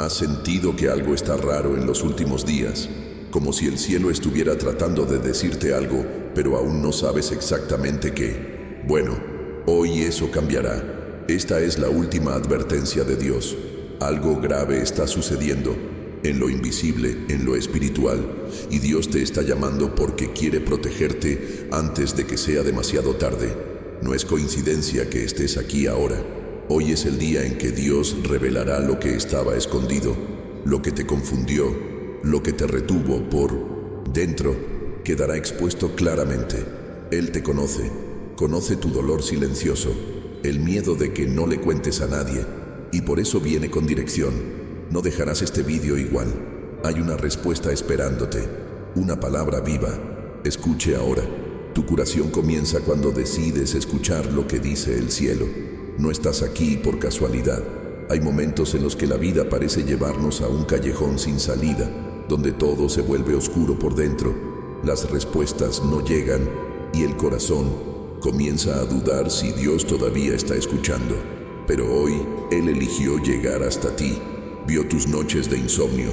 ¿Has sentido que algo está raro en los últimos días? Como si el cielo estuviera tratando de decirte algo, pero aún no sabes exactamente qué. Bueno, hoy eso cambiará. Esta es la última advertencia de Dios. Algo grave está sucediendo, en lo invisible, en lo espiritual, y Dios te está llamando porque quiere protegerte antes de que sea demasiado tarde. No es coincidencia que estés aquí ahora. Hoy es el día en que Dios revelará lo que estaba escondido, lo que te confundió, lo que te retuvo por dentro, quedará expuesto claramente. Él te conoce, conoce tu dolor silencioso, el miedo de que no le cuentes a nadie, y por eso viene con dirección. No dejarás este vídeo igual. Hay una respuesta esperándote, una palabra viva. Escuche ahora. Tu curación comienza cuando decides escuchar lo que dice el cielo. No estás aquí por casualidad. Hay momentos en los que la vida parece llevarnos a un callejón sin salida, donde todo se vuelve oscuro por dentro. Las respuestas no llegan y el corazón comienza a dudar si Dios todavía está escuchando. Pero hoy Él eligió llegar hasta ti. Vio tus noches de insomnio,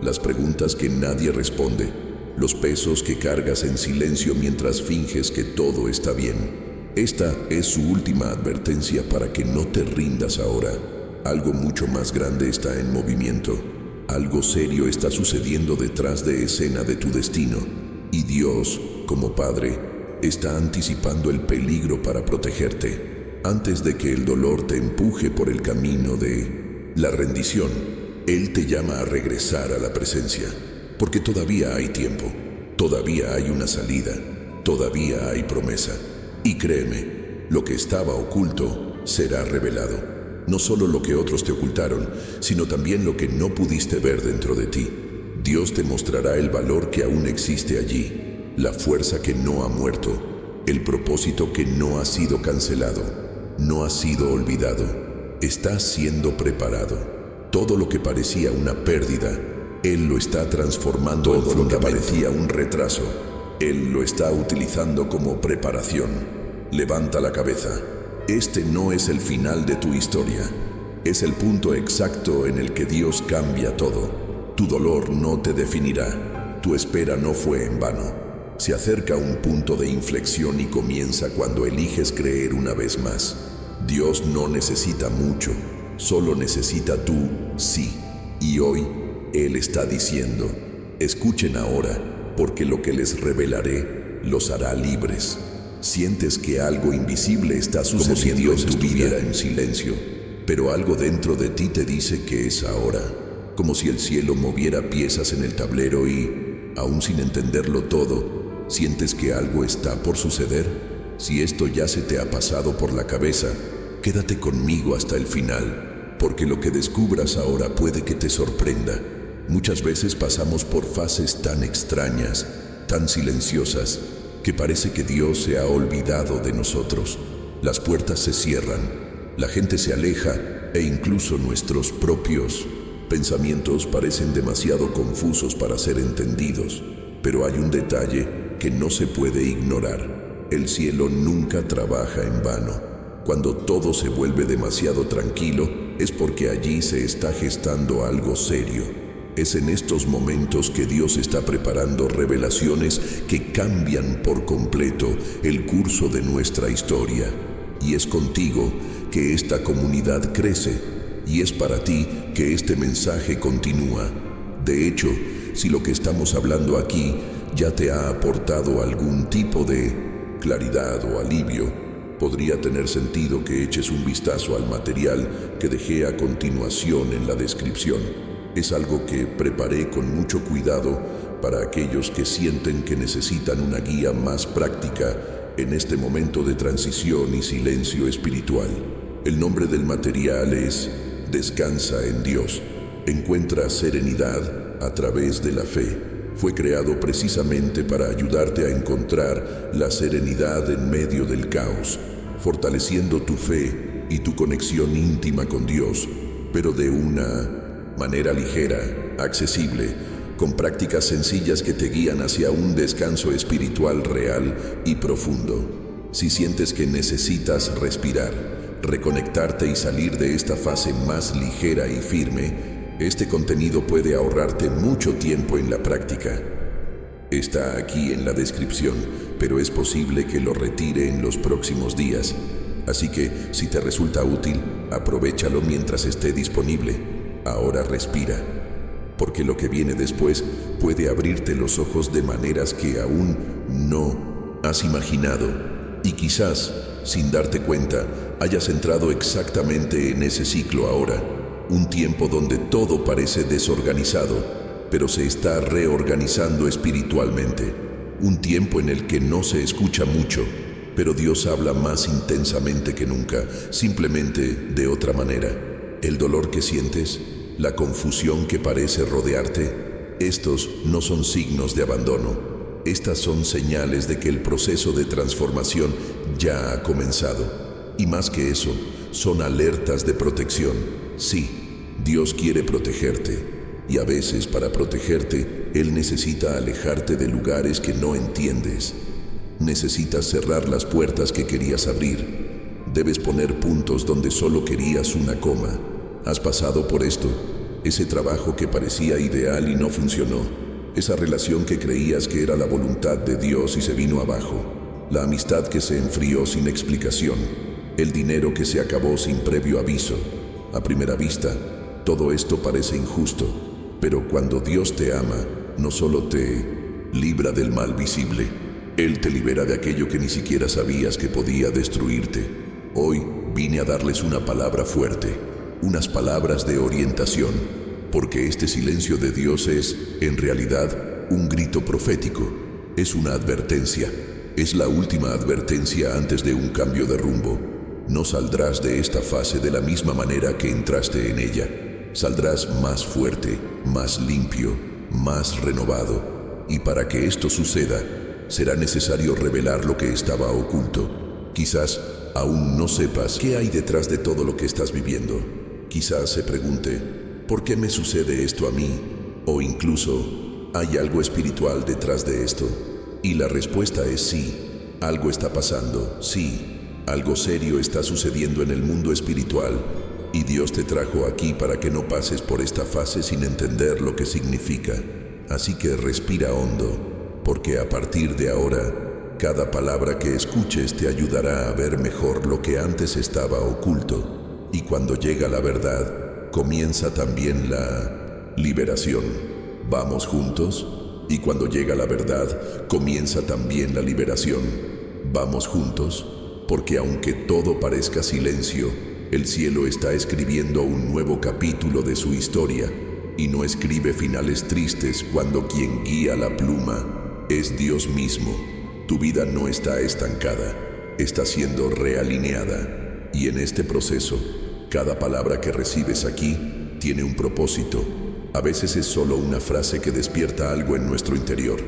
las preguntas que nadie responde, los pesos que cargas en silencio mientras finges que todo está bien. Esta es su última advertencia para que no te rindas ahora. Algo mucho más grande está en movimiento. Algo serio está sucediendo detrás de escena de tu destino. Y Dios, como Padre, está anticipando el peligro para protegerte. Antes de que el dolor te empuje por el camino de la rendición, Él te llama a regresar a la presencia. Porque todavía hay tiempo, todavía hay una salida, todavía hay promesa. Y créeme, lo que estaba oculto será revelado. No solo lo que otros te ocultaron, sino también lo que no pudiste ver dentro de ti. Dios te mostrará el valor que aún existe allí, la fuerza que no ha muerto, el propósito que no ha sido cancelado, no ha sido olvidado. Está siendo preparado. Todo lo que parecía una pérdida, Él lo está transformando. Todo lo que parecía un retraso, Él lo está utilizando como preparación. Levanta la cabeza. Este no es el final de tu historia. Es el punto exacto en el que Dios cambia todo. Tu dolor no te definirá. Tu espera no fue en vano. Se acerca un punto de inflexión y comienza cuando eliges creer una vez más. Dios no necesita mucho, solo necesita tu sí. Y hoy Él está diciendo, escuchen ahora, porque lo que les revelaré los hará libres. Sientes que algo invisible está sucediendo, como si Dios estuviera en silencio, pero algo dentro de ti te dice que es ahora, como si el cielo moviera piezas en el tablero y, aún sin entenderlo todo, sientes que algo está por suceder. Si esto ya se te ha pasado por la cabeza, quédate conmigo hasta el final, porque lo que descubras ahora puede que te sorprenda. Muchas veces pasamos por fases tan extrañas, tan silenciosas, que parece que Dios se ha olvidado de nosotros. Las puertas se cierran, la gente se aleja e incluso nuestros propios pensamientos parecen demasiado confusos para ser entendidos. Pero hay un detalle que no se puede ignorar. El cielo nunca trabaja en vano. Cuando todo se vuelve demasiado tranquilo, es porque allí se está gestando algo serio. Es en estos momentos que Dios está preparando revelaciones que cambian por completo el curso de nuestra historia. Y es contigo que esta comunidad crece, y es para ti que este mensaje continúa. De hecho, si lo que estamos hablando aquí ya te ha aportado algún tipo de claridad o alivio, podría tener sentido que eches un vistazo al material que dejé a continuación en la descripción. Es algo que preparé con mucho cuidado para aquellos que sienten que necesitan una guía más práctica en este momento de transición y silencio espiritual. El nombre del material es Descansa en Dios. Encuentra serenidad a través de la fe. Fue creado precisamente para ayudarte a encontrar la serenidad en medio del caos, fortaleciendo tu fe y tu conexión íntima con Dios, pero de una manera ligera, accesible, con prácticas sencillas que te guían hacia un descanso espiritual real y profundo. Si sientes que necesitas respirar, reconectarte y salir de esta fase más ligera y firme, Este contenido puede ahorrarte mucho tiempo en la práctica. Está aquí en la descripción, pero es posible que lo retire en los próximos días. Así que, si te resulta útil, aprovéchalo mientras esté disponible. Ahora respira, porque lo que viene después puede abrirte los ojos de maneras que aún no has imaginado. Y quizás, sin darte cuenta, hayas entrado exactamente en ese ciclo ahora. Un tiempo donde todo parece desorganizado, pero se está reorganizando espiritualmente. Un tiempo en el que no se escucha mucho, pero Dios habla más intensamente que nunca, simplemente de otra manera. El dolor que sientes, la confusión que parece rodearte, estos no son signos de abandono. Estas son señales de que el proceso de transformación ya ha comenzado. Y más que eso, son alertas de protección. Sí, Dios quiere protegerte. Y a veces, para protegerte, Él necesita alejarte de lugares que no entiendes. Necesitas cerrar las puertas que querías abrir. Debes poner puntos donde solo querías una coma. ¿Has pasado por esto? Ese trabajo que parecía ideal y no funcionó. Esa relación que creías que era la voluntad de Dios y se vino abajo. La amistad que se enfrió sin explicación. El dinero que se acabó sin previo aviso. A primera vista, todo esto parece injusto. Pero cuando Dios te ama, no solo te libra del mal visible, Él te libera de aquello que ni siquiera sabías que podía destruirte. Hoy vine a darles una palabra fuerte, unas palabras de orientación, porque este silencio de Dios es, en realidad, un grito profético. Es una advertencia. Es la última advertencia antes de un cambio de rumbo. No saldrás de esta fase de la misma manera que entraste en ella. Saldrás más fuerte, más limpio, más renovado. Y para que esto suceda, será necesario revelar lo que estaba oculto. Quizás aún no sepas qué hay detrás de todo lo que estás viviendo. Quizás se pregunte, ¿por qué me sucede esto a mí? O incluso, ¿hay algo espiritual detrás de esto? Y la respuesta es sí. Algo está pasando, sí. Algo serio está sucediendo en el mundo espiritual. Y Dios te trajo aquí para que no pases por esta fase sin entender lo que significa. Así que respira hondo, porque a partir de ahora, cada palabra que escuches te ayudará a ver mejor lo que antes estaba oculto. Y cuando llega la verdad, comienza también la liberación. ¿Vamos juntos? Y cuando llega la verdad, comienza también la liberación. ¿Vamos juntos? Porque aunque todo parezca silencio, el cielo está escribiendo un nuevo capítulo de su historia, y no escribe finales tristes cuando quien guía la pluma es Dios mismo. Tu vida no está estancada, está siendo realineada, y en este proceso, cada palabra que recibes aquí tiene un propósito. A veces es solo una frase que despierta algo en nuestro interior.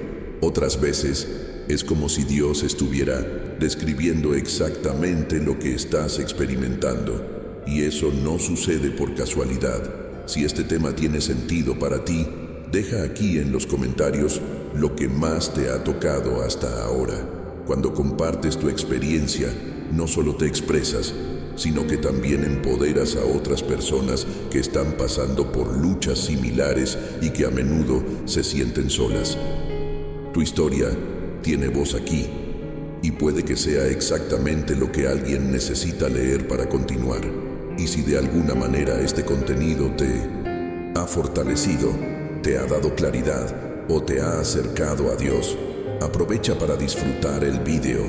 Otras veces es como si Dios estuviera describiendo exactamente lo que estás experimentando. Y eso no sucede por casualidad. Si este tema tiene sentido para ti, deja aquí en los comentarios lo que más te ha tocado hasta ahora. Cuando compartes tu experiencia, no solo te expresas, sino que también empoderas a otras personas que están pasando por luchas similares y que a menudo se sienten solas. Tu historia tiene voz aquí, y puede que sea exactamente lo que alguien necesita leer para continuar. Y si de alguna manera este contenido te ha fortalecido, te ha dado claridad o te ha acercado a Dios, aprovecha para disfrutar el video.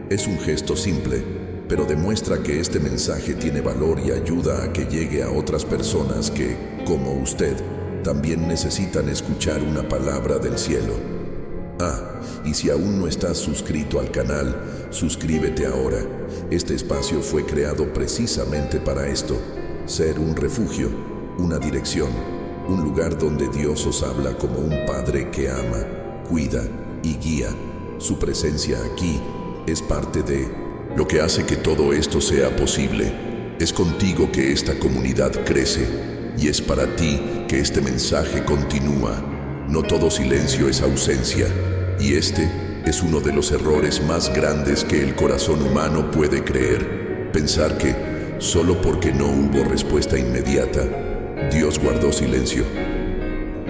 Es un gesto simple, pero demuestra que este mensaje tiene valor y ayuda a que llegue a otras personas que, como usted, también necesitan escuchar una palabra del cielo. Y si aún no estás suscrito al canal, suscríbete ahora. Este espacio fue creado precisamente para esto: ser un refugio, una dirección, un lugar donde Dios os habla como un padre que ama, cuida y guía. Su presencia aquí es parte de lo que hace que todo esto sea posible. Es contigo que esta comunidad crece, y es para ti que este mensaje continúa. No todo silencio es ausencia, y este es uno de los errores más grandes que el corazón humano puede creer. Pensar que, solo porque no hubo respuesta inmediata, Dios guardó silencio.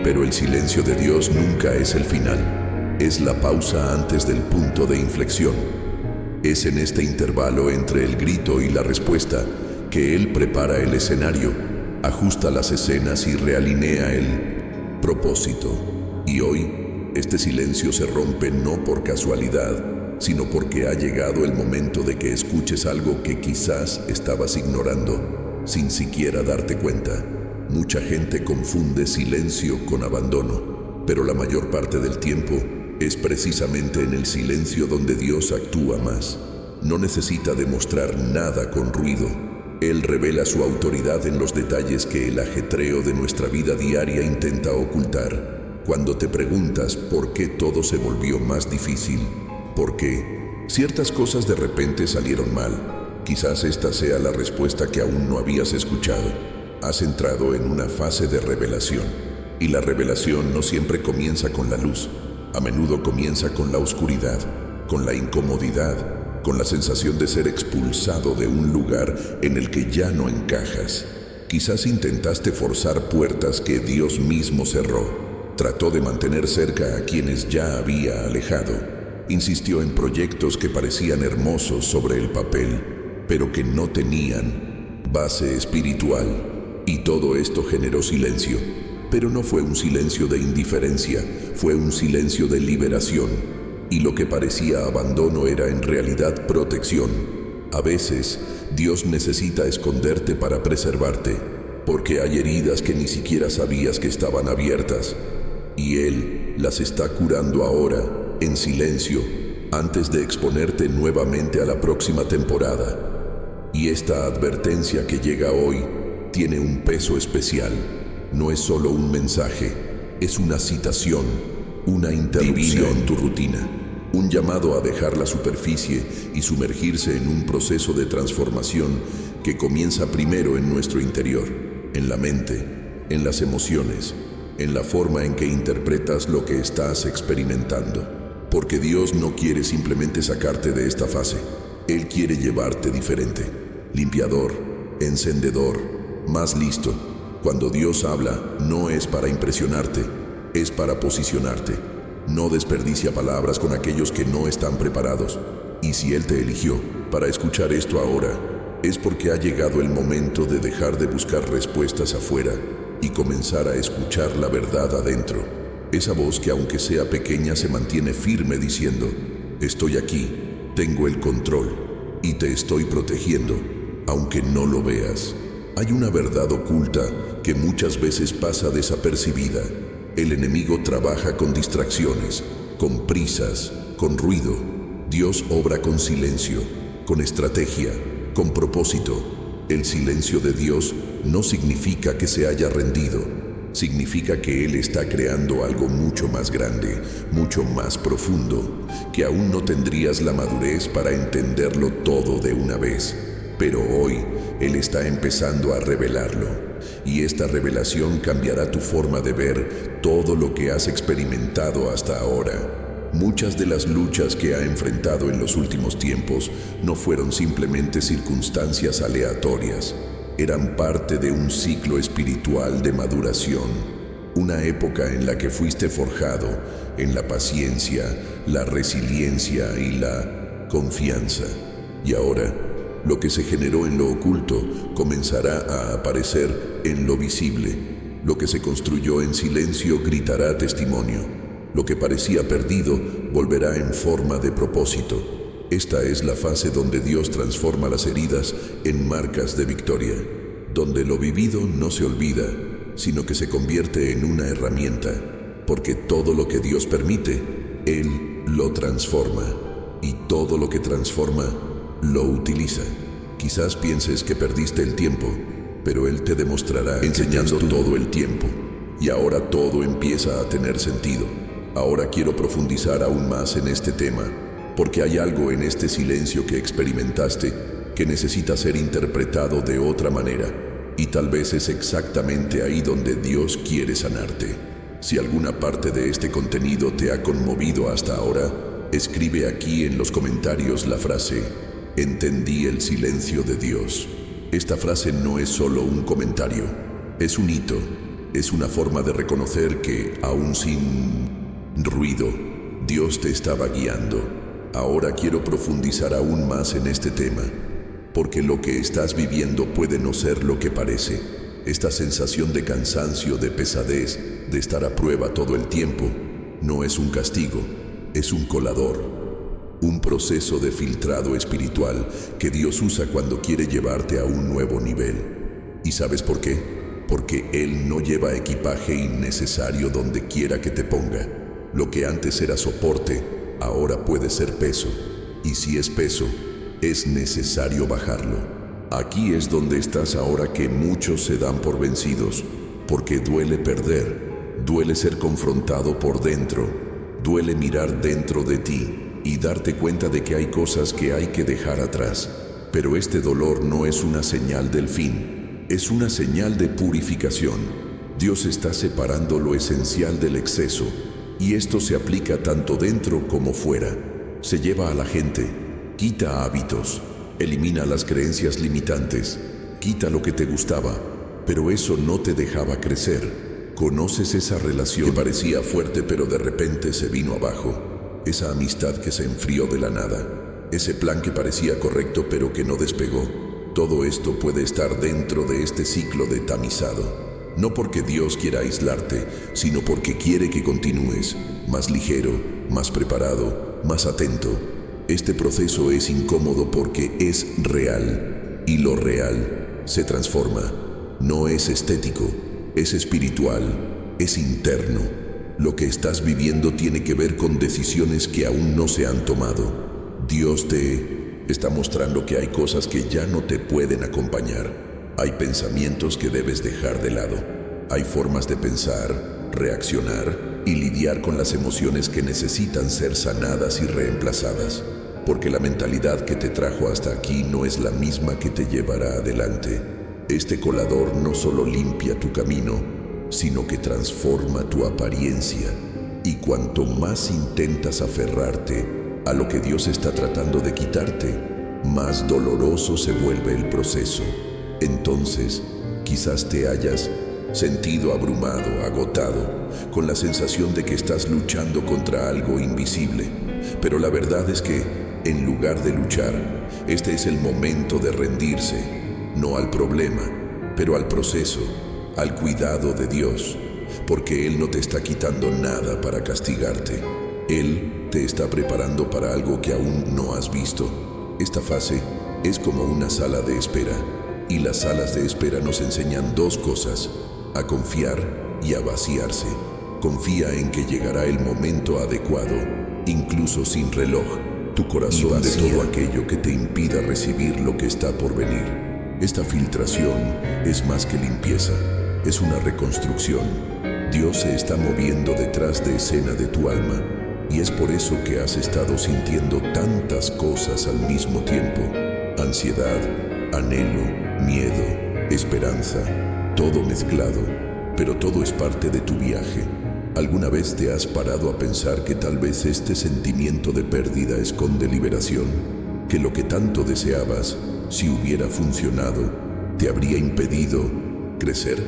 Pero el silencio de Dios nunca es el final. Es la pausa antes del punto de inflexión. Es en este intervalo entre el grito y la respuesta que Él prepara el escenario, ajusta las escenas y realinea el propósito. Y hoy, este silencio se rompe no por casualidad, sino porque ha llegado el momento de que escuches algo que quizás estabas ignorando, sin siquiera darte cuenta. Mucha gente confunde silencio con abandono, pero la mayor parte del tiempo es precisamente en el silencio donde Dios actúa más. No necesita demostrar nada con ruido. Él revela su autoridad en los detalles que el ajetreo de nuestra vida diaria intenta ocultar. Cuando te preguntas por qué todo se volvió más difícil, por qué ciertas cosas de repente salieron mal, quizás esta sea la respuesta que aún no habías escuchado. Has entrado en una fase de revelación, y la revelación no siempre comienza con la luz. A menudo comienza con la oscuridad, con la incomodidad, con la sensación de ser expulsado de un lugar en el que ya no encajas. Quizás intentaste forzar puertas que Dios mismo cerró. Trató de mantener cerca a quienes ya había alejado. Insistió en proyectos que parecían hermosos sobre el papel, pero que no tenían base espiritual. Y todo esto generó silencio. Pero no fue un silencio de indiferencia, fue un silencio de liberación. Y lo que parecía abandono era en realidad protección. A veces, Dios necesita esconderte para preservarte, porque hay heridas que ni siquiera sabías que estaban abiertas. Y Él las está curando ahora, en silencio, antes de exponerte nuevamente a la próxima temporada. Y esta advertencia que llega hoy tiene un peso especial. No es solo un mensaje, es una citación, una interrupción en tu rutina, un llamado a dejar la superficie y sumergirse en un proceso de transformación que comienza primero en nuestro interior, en la mente, en las emociones, en la forma en que interpretas lo que estás experimentando. Porque Dios no quiere simplemente sacarte de esta fase, Él quiere llevarte diferente, limpiador, encendedor, más listo. Cuando Dios habla, no es para impresionarte, es para posicionarte. No desperdicia palabras con aquellos que no están preparados. Y si Él te eligió para escuchar esto ahora, es porque ha llegado el momento de dejar de buscar respuestas afuera y comenzar a escuchar la verdad adentro. Esa voz que, aunque sea pequeña, se mantiene firme diciendo: estoy aquí, tengo el control y te estoy protegiendo, aunque no lo veas. Hay una verdad oculta que muchas veces pasa desapercibida. El enemigo trabaja con distracciones, con prisas, con ruido. Dios obra con silencio, con estrategia, con propósito. El silencio de Dios no significa que se haya rendido. Significa que Él está creando algo mucho más grande, mucho más profundo, que aún no tendrías la madurez para entenderlo todo de una vez. Pero hoy Él está empezando a revelarlo, y esta revelación cambiará tu forma de ver todo lo que has experimentado hasta ahora. Muchas de las luchas que ha enfrentado en los últimos tiempos no fueron simplemente circunstancias aleatorias, eran parte de un ciclo espiritual de maduración, una época en la que fuiste forjado en la paciencia, la resiliencia y la confianza. Y ahora, lo que se generó en lo oculto comenzará a aparecer en lo visible. Lo que se construyó en silencio gritará testimonio. Lo que parecía perdido volverá en forma de propósito. Esta es la fase donde Dios transforma las heridas en marcas de victoria, donde lo vivido no se olvida, sino que se convierte en una herramienta, porque todo lo que Dios permite, Él lo transforma, y todo lo que transforma, lo utiliza. Quizás pienses que perdiste el tiempo, pero Él te demostrará enseñando todo el tiempo. Y ahora todo empieza a tener sentido. Ahora quiero profundizar aún más en este tema, porque hay algo en este silencio que experimentaste que necesita ser interpretado de otra manera. Y tal vez es exactamente ahí donde Dios quiere sanarte. Si alguna parte de este contenido te ha conmovido hasta ahora, escribe aquí en los comentarios la frase: entendí el silencio de Dios. Esta frase no es solo un comentario, Es un hito, es una forma de reconocer que, aún sin ruido, Dios te estaba guiando. Ahora quiero profundizar aún más en este tema, porque lo que estás viviendo puede no ser lo que parece. Esta sensación de cansancio, de pesadez, de estar a prueba todo el tiempo, no es un castigo, es un colador. Un proceso de filtrado espiritual que Dios usa cuando quiere llevarte a un nuevo nivel. ¿Y sabes por qué? Porque Él no lleva equipaje innecesario donde quiera que te ponga. Lo que antes era soporte, ahora puede ser peso. Y si es peso, es necesario bajarlo. Aquí es donde estás ahora que muchos se dan por vencidos, porque duele perder, duele ser confrontado por dentro, duele mirar dentro de ti y darte cuenta de que hay cosas que hay que dejar atrás. Pero este dolor no es una señal del fin, es una señal de purificación. Dios está separando lo esencial del exceso, y esto se aplica tanto dentro como fuera. Se lleva a la gente, quita hábitos, elimina las creencias limitantes, quita lo que te gustaba, pero eso no te dejaba crecer. ¿Conoces esa relación que parecía fuerte pero de repente se vino abajo? Esa amistad que se enfrió de la nada, ese plan que parecía correcto pero que no despegó. Todo esto puede estar dentro de este ciclo de tamizado. No porque Dios quiera aislarte, sino porque quiere que continúes, más ligero, más preparado, más atento. Este proceso es incómodo porque es real, y lo real se transforma. No es estético, es espiritual, es interno. Lo que estás viviendo tiene que ver con decisiones que aún no se han tomado. Dios te está mostrando que hay cosas que ya no te pueden acompañar. Hay pensamientos que debes dejar de lado. Hay formas de pensar, reaccionar y lidiar con las emociones que necesitan ser sanadas y reemplazadas. Porque la mentalidad que te trajo hasta aquí no es la misma que te llevará adelante. Este colador no solo limpia tu camino, sino que transforma tu apariencia. Y cuanto más intentas aferrarte a lo que Dios está tratando de quitarte, más doloroso se vuelve el proceso. Entonces, quizás te hayas sentido abrumado, agotado, con la sensación de que estás luchando contra algo invisible. Pero la verdad es que, en lugar de luchar, este es el momento de rendirse, no al problema, pero al proceso, al cuidado de Dios, porque Él no te está quitando nada para castigarte. Él te está preparando para algo que aún no has visto. Esta fase es como una sala de espera, y las salas de espera nos enseñan dos cosas: a confiar y a vaciarse. Confía en que llegará el momento adecuado, incluso sin reloj. Tu corazón de todo aquello que te impida recibir lo que está por venir. Esta filtración es más que limpieza, es una reconstrucción. Dios se está moviendo detrás de escena de tu alma, y es por eso que has estado sintiendo tantas cosas al mismo tiempo: ansiedad, anhelo, miedo, esperanza, todo mezclado, pero todo es parte de tu viaje. ¿Alguna vez te has parado a pensar que tal vez este sentimiento de pérdida esconde liberación? Que lo que tanto deseabas, si hubiera funcionado, te habría impedido crecer.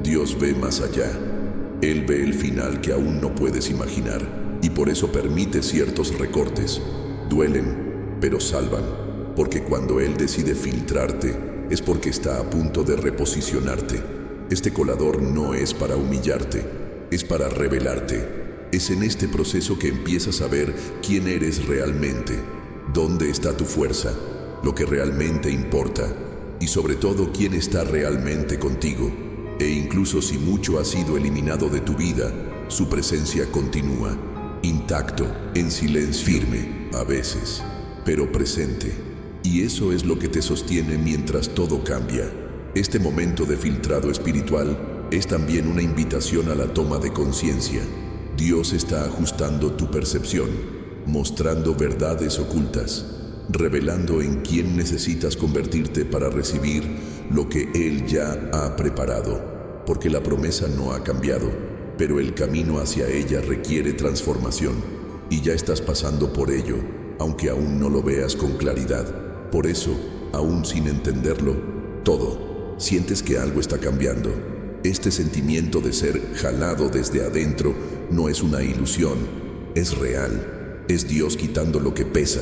Dios ve más allá. Él ve el final que aún no puedes imaginar, y por eso permite ciertos recortes. Duelen, pero salvan, porque cuando Él decide filtrarte, es porque está a punto de reposicionarte. Este colador no es para humillarte, es para revelarte. Es en este proceso que empiezas a ver quién eres realmente, dónde está tu fuerza, lo que realmente importa, y sobre todo quién está realmente contigo. E incluso si mucho ha sido eliminado de tu vida, su presencia continúa, intacto, en silencio, firme, a veces, pero presente. Y eso es lo que te sostiene mientras todo cambia. Este momento de filtrado espiritual es también una invitación a la toma de conciencia. Dios está ajustando tu percepción, mostrando verdades ocultas, revelando en quién necesitas convertirte para recibir lo que Él ya ha preparado, porque la promesa no ha cambiado, pero el camino hacia ella requiere transformación, y ya estás pasando por ello, aunque aún no lo veas con claridad. Por eso, aún sin entenderlo, todo, sientes que algo está cambiando. Este sentimiento de ser jalado desde adentro no es una ilusión, es real. Es Dios quitando lo que pesa.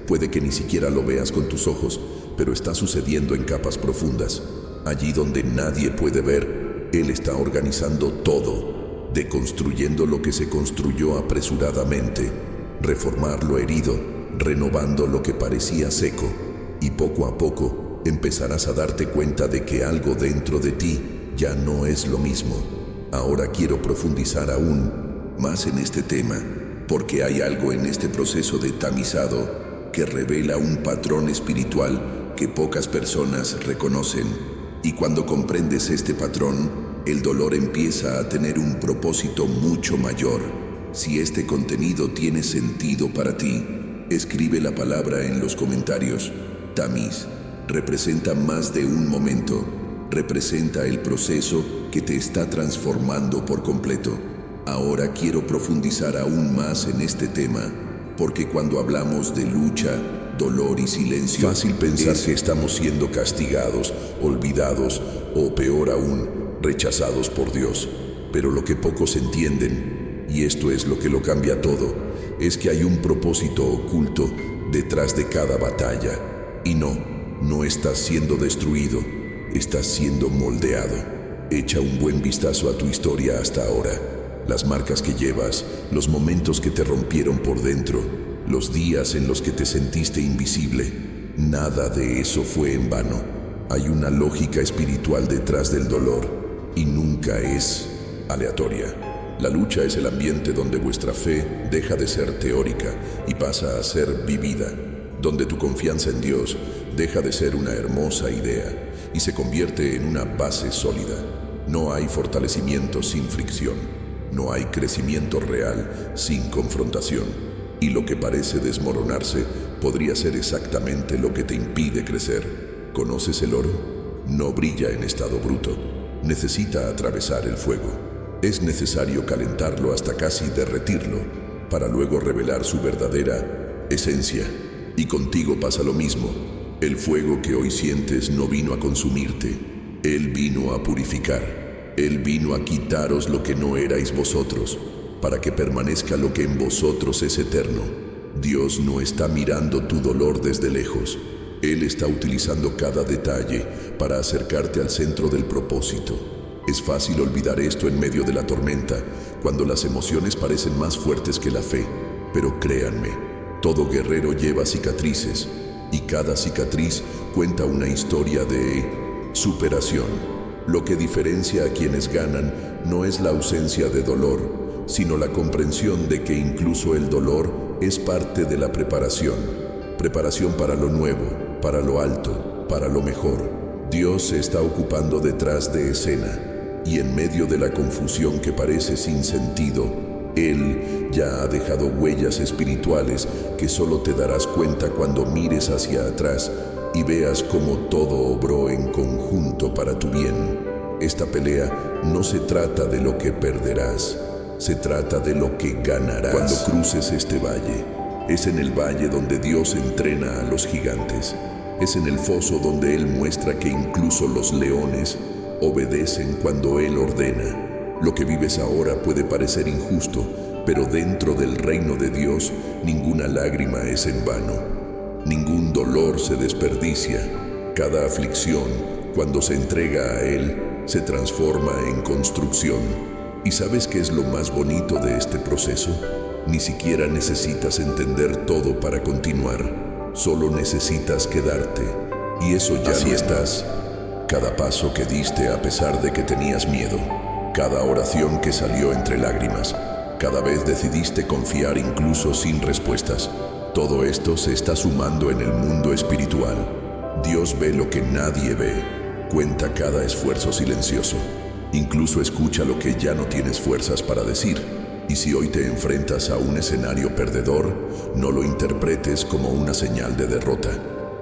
Puede que ni siquiera lo veas con tus ojos, pero está sucediendo en capas profundas. Allí donde nadie puede ver, Él está organizando todo, deconstruyendo lo que se construyó apresuradamente, reformar lo herido, renovando lo que parecía seco, y poco a poco empezarás a darte cuenta de que algo dentro de ti ya no es lo mismo. Ahora quiero profundizar aún más en este tema, porque hay algo en este proceso de tamizado que revela un patrón espiritual que pocas personas reconocen. Y cuando comprendes este patrón, el dolor empieza a tener un propósito mucho mayor. Si este contenido tiene sentido para ti, escribe la palabra en los comentarios. Tamiz representa más de un momento, representa el proceso que te está transformando por completo. Ahora quiero profundizar aún más en este tema, porque cuando hablamos de lucha, dolor y silencio, es fácil pensar que estamos siendo castigados, olvidados o peor aún, rechazados por Dios. Pero lo que pocos entienden, y esto es lo que lo cambia todo, es que hay un propósito oculto detrás de cada batalla. Y no estás siendo destruido, estás siendo moldeado. Echa un buen vistazo a tu historia hasta ahora. Las marcas que llevas, los momentos que te rompieron por dentro, los días en los que te sentiste invisible. Nada de eso fue en vano. Hay una lógica espiritual detrás del dolor y nunca es aleatoria. La lucha es el ambiente donde vuestra fe deja de ser teórica y pasa a ser vivida, donde tu confianza en Dios deja de ser una hermosa idea y se convierte en una base sólida. No hay fortalecimiento sin fricción, no hay crecimiento real sin confrontación, y lo que parece desmoronarse podría ser exactamente lo que te impide crecer. ¿Conoces el oro? No brilla en estado bruto, necesita atravesar el fuego. Es necesario calentarlo hasta casi derretirlo, para luego revelar su verdadera esencia. Y contigo pasa lo mismo. El fuego que hoy sientes no vino a consumirte, Él vino a purificar. Él vino a quitaros lo que no erais vosotros, para que permanezca lo que en vosotros es eterno. Dios no está mirando tu dolor desde lejos. Él está utilizando cada detalle para acercarte al centro del propósito. Es fácil olvidar esto en medio de la tormenta, cuando las emociones parecen más fuertes que la fe. Pero créanme, todo guerrero lleva cicatrices, y cada cicatriz cuenta una historia de superación. Lo que diferencia a quienes ganan no es la ausencia de dolor, sino la comprensión de que incluso el dolor es parte de la preparación. Preparación para lo nuevo, para lo alto, para lo mejor. Dios se está ocupando detrás de escena, y en medio de la confusión que parece sin sentido, Él ya ha dejado huellas espirituales que solo te darás cuenta cuando mires hacia atrás y veas cómo todo obró en conjunto para tu bien. Esta pelea no se trata de lo que perderás, se trata de lo que ganarás. Cuando cruces este valle, es en el valle donde Dios entrena a los gigantes. Es en el foso donde Él muestra que incluso los leones obedecen cuando Él ordena. Lo que vives ahora puede parecer injusto, pero dentro del reino de Dios, ninguna lágrima es en vano. Ningún dolor se desperdicia. Cada aflicción, cuando se entrega a Él, se transforma en construcción. ¿Y sabes qué es lo más bonito de este proceso? Ni siquiera necesitas entender todo para continuar. Solo necesitas quedarte. Y eso ya lo estás. Cada paso que diste a pesar de que tenías miedo, cada oración que salió entre lágrimas, cada vez decidiste confiar incluso sin respuestas. Todo esto se está sumando en el mundo espiritual. Dios ve lo que nadie ve, cuenta cada esfuerzo silencioso, incluso escucha lo que ya no tienes fuerzas para decir. Y si hoy te enfrentas a un escenario perdedor, no lo interpretes como una señal de derrota.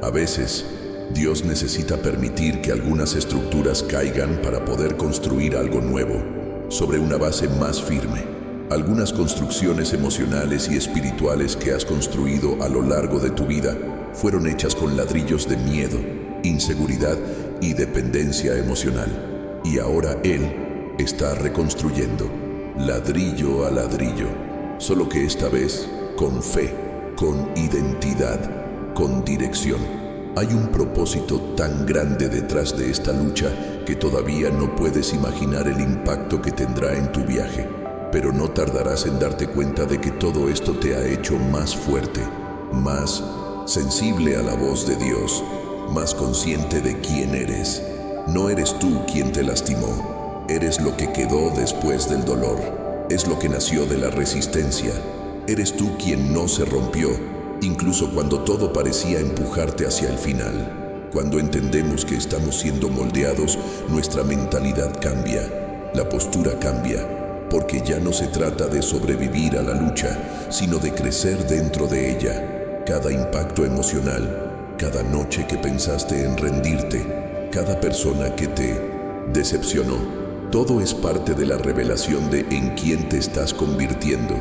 A veces, Dios necesita permitir que algunas estructuras caigan para poder construir algo nuevo, sobre una base más firme. Algunas construcciones emocionales y espirituales que has construido a lo largo de tu vida fueron hechas con ladrillos de miedo, inseguridad y dependencia emocional. y ahora Él está reconstruyendo, ladrillo a ladrillo, solo que esta vez con fe, con identidad, con dirección. Hay un propósito tan grande detrás de esta lucha que todavía no puedes imaginar el impacto que tendrá en tu viaje, pero no tardarás en darte cuenta de que todo esto te ha hecho más fuerte, más sensible a la voz de Dios, más consciente de quién eres. No eres tú quien te lastimó, eres lo que quedó después del dolor, es lo que nació de la resistencia, eres tú quien no se rompió, incluso cuando todo parecía empujarte hacia el final. Cuando entendemos que estamos siendo moldeados, nuestra mentalidad cambia, la postura cambia, porque ya no se trata de sobrevivir a la lucha, sino de crecer dentro de ella. Cada impacto emocional, cada noche que pensaste en rendirte, cada persona que te decepcionó, todo es parte de la revelación de en quién te estás convirtiendo.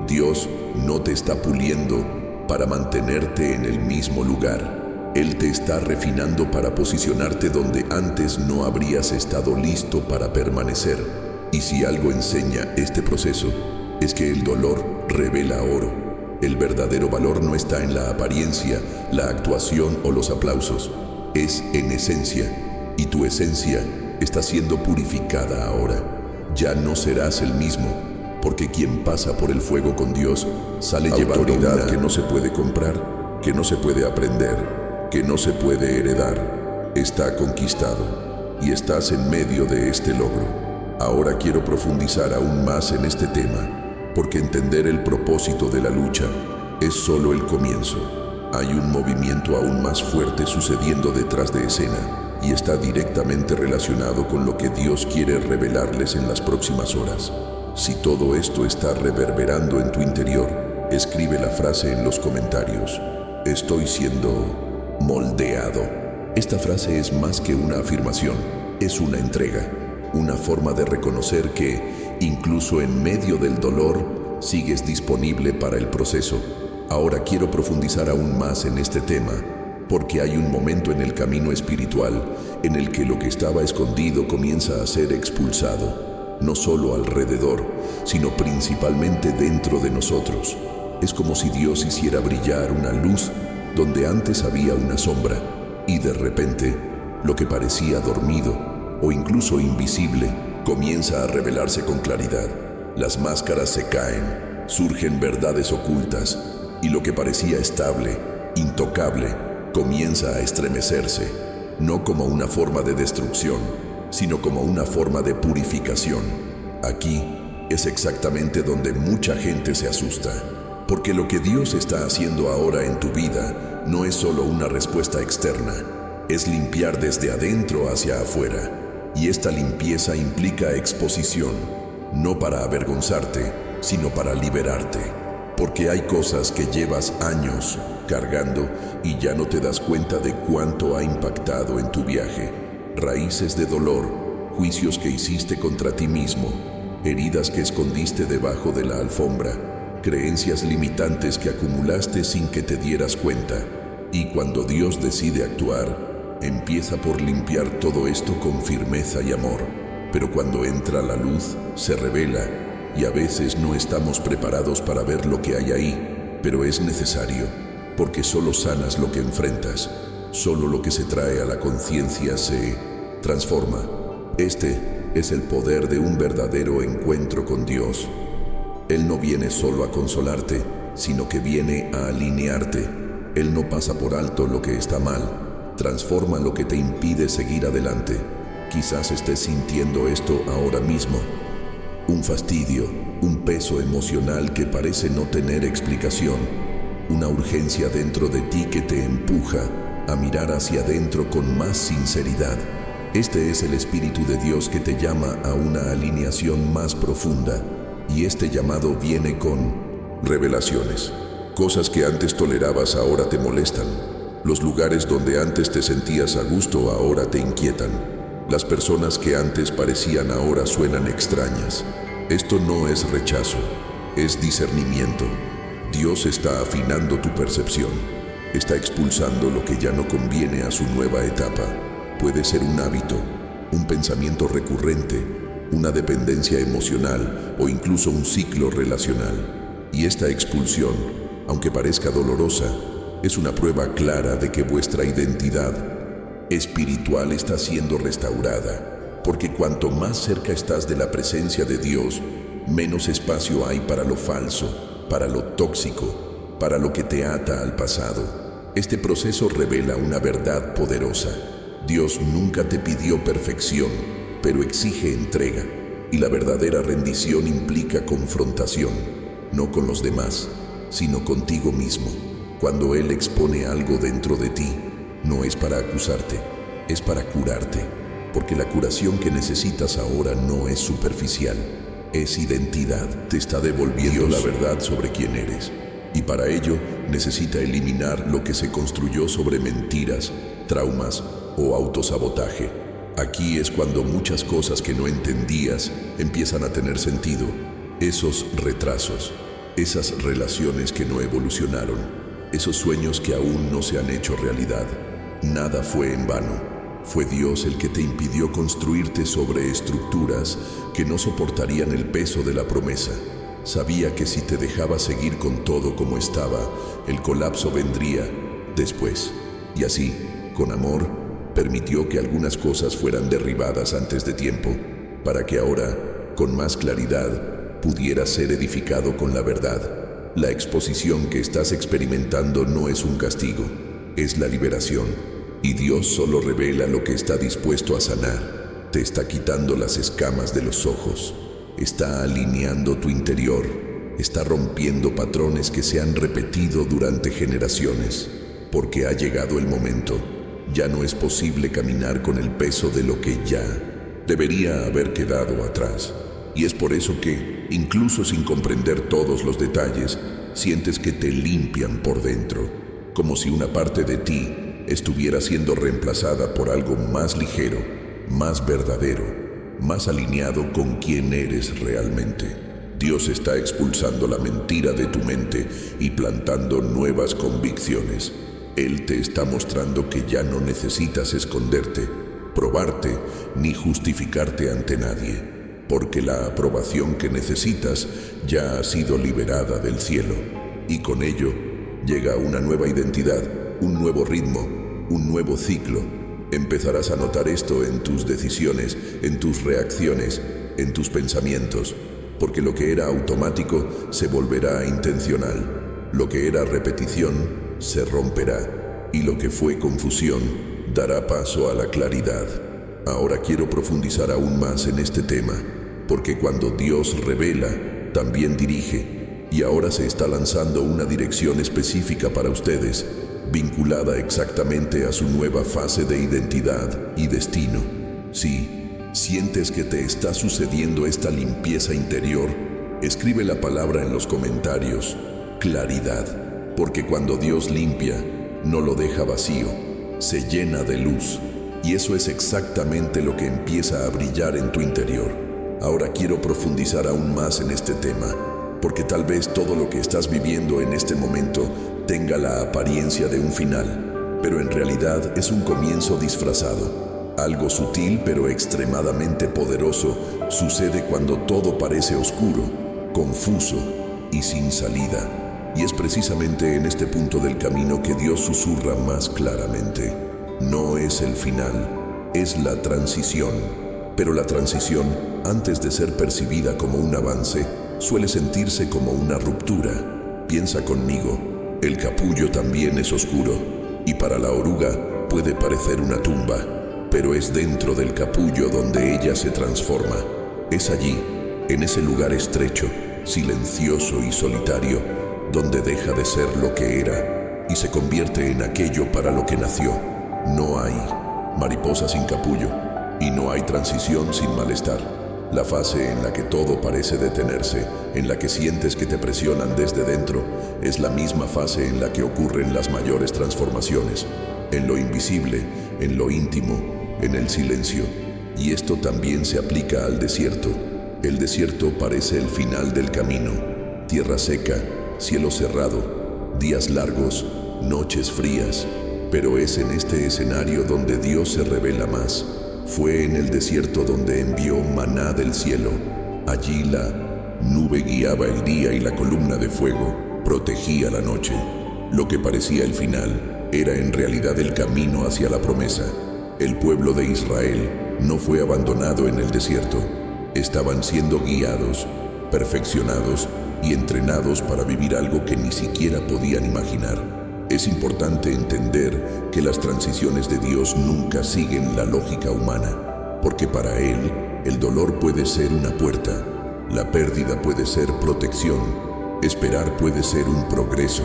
Dios no te está puliendo para mantenerte en el mismo lugar. Él te está refinando para posicionarte donde antes no habrías estado listo para permanecer. Y si algo enseña este proceso, es que el dolor revela oro. El verdadero valor no está en la apariencia, la actuación o los aplausos. Es en esencia, y tu esencia está siendo purificada ahora. Ya no serás el mismo, porque quien pasa por el fuego con Dios sale llevando autoridad que no se puede comprar, que no se puede aprender, que no se puede heredar. Está conquistado, y estás en medio de este logro. Ahora quiero profundizar aún más en este tema, porque entender el propósito de la lucha es solo el comienzo. Hay un movimiento aún más fuerte sucediendo detrás de escena, y está directamente relacionado con lo que Dios quiere revelarles en las próximas horas. Si todo esto está reverberando en tu interior, escribe la frase en los comentarios: estoy siendo moldeado. Esta frase es más que una afirmación, es una entrega, una forma de reconocer que, incluso en medio del dolor, sigues disponible para el proceso. Ahora quiero profundizar aún más en este tema, porque hay un momento en el camino espiritual en el que lo que estaba escondido comienza a ser expulsado, no solo alrededor, sino principalmente dentro de nosotros. Es como si Dios hiciera brillar una luz donde antes había una sombra, y de repente, lo que parecía dormido o incluso invisible comienza a revelarse con claridad. Las máscaras se caen, surgen verdades ocultas, y lo que parecía estable, intocable, comienza a estremecerse, no como una forma de destrucción, sino como una forma de purificación. Aquí es exactamente donde mucha gente se asusta, porque lo que Dios está haciendo ahora en tu vida no es solo una respuesta externa, es limpiar desde adentro hacia afuera, y esta limpieza implica exposición, no para avergonzarte, sino para liberarte. Porque hay cosas que llevas años cargando y ya no te das cuenta de cuánto ha impactado en tu viaje. Raíces de dolor, juicios que hiciste contra ti mismo, heridas que escondiste debajo de la alfombra, creencias limitantes que acumulaste sin que te dieras cuenta. Y cuando Dios decide actuar, empieza por limpiar todo esto con firmeza y amor. Pero cuando entra la luz, se revela, y a veces no estamos preparados para ver lo que hay ahí, pero es necesario, porque solo sanas lo que enfrentas, solo lo que se trae a la conciencia se transforma. Este es el poder de un verdadero encuentro con Dios. Él no viene solo a consolarte, sino que viene a alinearte. Él no pasa por alto lo que está mal, transforma lo que te impide seguir adelante. Quizás estés sintiendo esto ahora mismo. Un fastidio, un peso emocional que parece no tener explicación, una urgencia dentro de ti que te empuja a mirar hacia adentro con más sinceridad. Este es el Espíritu de Dios que te llama a una alineación más profunda, y este llamado viene con revelaciones. Cosas que antes tolerabas ahora te molestan. Los lugares donde antes te sentías a gusto ahora te inquietan. Las personas que antes parecían ahora suenan extrañas. Esto no es rechazo, es discernimiento. Dios está afinando tu percepción, está expulsando lo que ya no conviene a su nueva etapa. Puede ser un hábito, un pensamiento recurrente, una dependencia emocional o incluso un ciclo relacional. Y esta expulsión, aunque parezca dolorosa, es una prueba clara de que vuestra identidad espiritual está siendo restaurada, porque cuanto más cerca estás de la presencia de Dios, menos espacio hay para lo falso, para lo tóxico, para lo que te ata al pasado. Este proceso revela una verdad poderosa. Dios nunca te pidió perfección, pero exige entrega, y la verdadera rendición implica confrontación, no con los demás, sino contigo mismo. Cuando Él expone algo dentro de ti, no es para acusarte, es para curarte, porque la curación que necesitas ahora no es superficial, es identidad. Te está devolviendo la verdad sobre quién eres, y para ello necesita eliminar lo que se construyó sobre mentiras, traumas o autosabotaje. Aquí es cuando muchas cosas que no entendías empiezan a tener sentido. Esos retrasos, esas relaciones que no evolucionaron, esos sueños que aún no se han hecho realidad. Nada fue en vano. Fue Dios el que te impidió construirte sobre estructuras que no soportarían el peso de la promesa. Sabía que si te dejabas seguir con todo como estaba, el colapso vendría después. Y así, con amor, permitió que algunas cosas fueran derribadas antes de tiempo, para que ahora, con más claridad, pudieras ser edificado con la verdad. La exposición que estás experimentando no es un castigo, es la liberación. Y Dios solo revela lo que está dispuesto a sanar. Te está quitando las escamas de los ojos, está alineando tu interior, está rompiendo patrones que se han repetido durante generaciones, porque ha llegado el momento. Ya no es posible caminar con el peso de lo que ya debería haber quedado atrás. Y es por eso que, incluso sin comprender todos los detalles, sientes que te limpian por dentro, como si una parte de ti estuviera siendo reemplazada por algo más ligero, más verdadero, más alineado con quién eres realmente. Dios está expulsando la mentira de tu mente y plantando nuevas convicciones. Él te está mostrando que ya no necesitas esconderte, probarte ni justificarte ante nadie, porque la aprobación que necesitas ya ha sido liberada del cielo. Y con ello llega una nueva identidad, un nuevo ritmo, un nuevo ciclo. Empezarás a notar esto en tus decisiones, en tus reacciones, en tus pensamientos, porque lo que era automático se volverá intencional, lo que era repetición se romperá, y lo que fue confusión dará paso a la claridad. Ahora quiero profundizar aún más en este tema, porque cuando Dios revela, también dirige, y ahora se está lanzando una dirección específica para ustedes, vinculada exactamente a su nueva fase de identidad y destino. Si sientes que te está sucediendo esta limpieza interior, escribe la palabra en los comentarios, claridad. Porque cuando Dios limpia, no lo deja vacío, se llena de luz. Y eso es exactamente lo que empieza a brillar en tu interior. Ahora quiero profundizar aún más en este tema, porque tal vez todo lo que estás viviendo en este momento tenga la apariencia de un final, pero en realidad es un comienzo disfrazado. Algo sutil pero extremadamente poderoso sucede cuando todo parece oscuro, confuso y sin salida. Y es precisamente en este punto del camino que Dios susurra más claramente. No es el final, es la transición. Pero la transición, antes de ser percibida como un avance, suele sentirse como una ruptura. Piensa conmigo, el capullo también es oscuro, y para la oruga puede parecer una tumba, pero es dentro del capullo donde ella se transforma. Es allí, en ese lugar estrecho, silencioso y solitario, donde deja de ser lo que era y se convierte en aquello para lo que nació. No hay mariposa sin capullo y no hay transición sin malestar. La fase en la que todo parece detenerse, en la que sientes que te presionan desde dentro, es la misma fase en la que ocurren las mayores transformaciones, en lo invisible, en lo íntimo, en el silencio. Y esto también se aplica al desierto. El desierto parece el final del camino, tierra seca, cielo cerrado, días largos, noches frías, pero es en este escenario donde Dios se revela más. Fue en el desierto donde envió maná del cielo. Allí la nube guiaba el día y la columna de fuego protegía la noche. Lo que parecía el final era en realidad el camino hacia la promesa. El pueblo de Israel no fue abandonado en el desierto. Estaban siendo guiados, perfeccionados y entrenados para vivir algo que ni siquiera podían imaginar. Es importante entender que las transiciones de Dios nunca siguen la lógica humana, porque para Él el dolor puede ser una puerta, la pérdida puede ser protección, esperar puede ser un progreso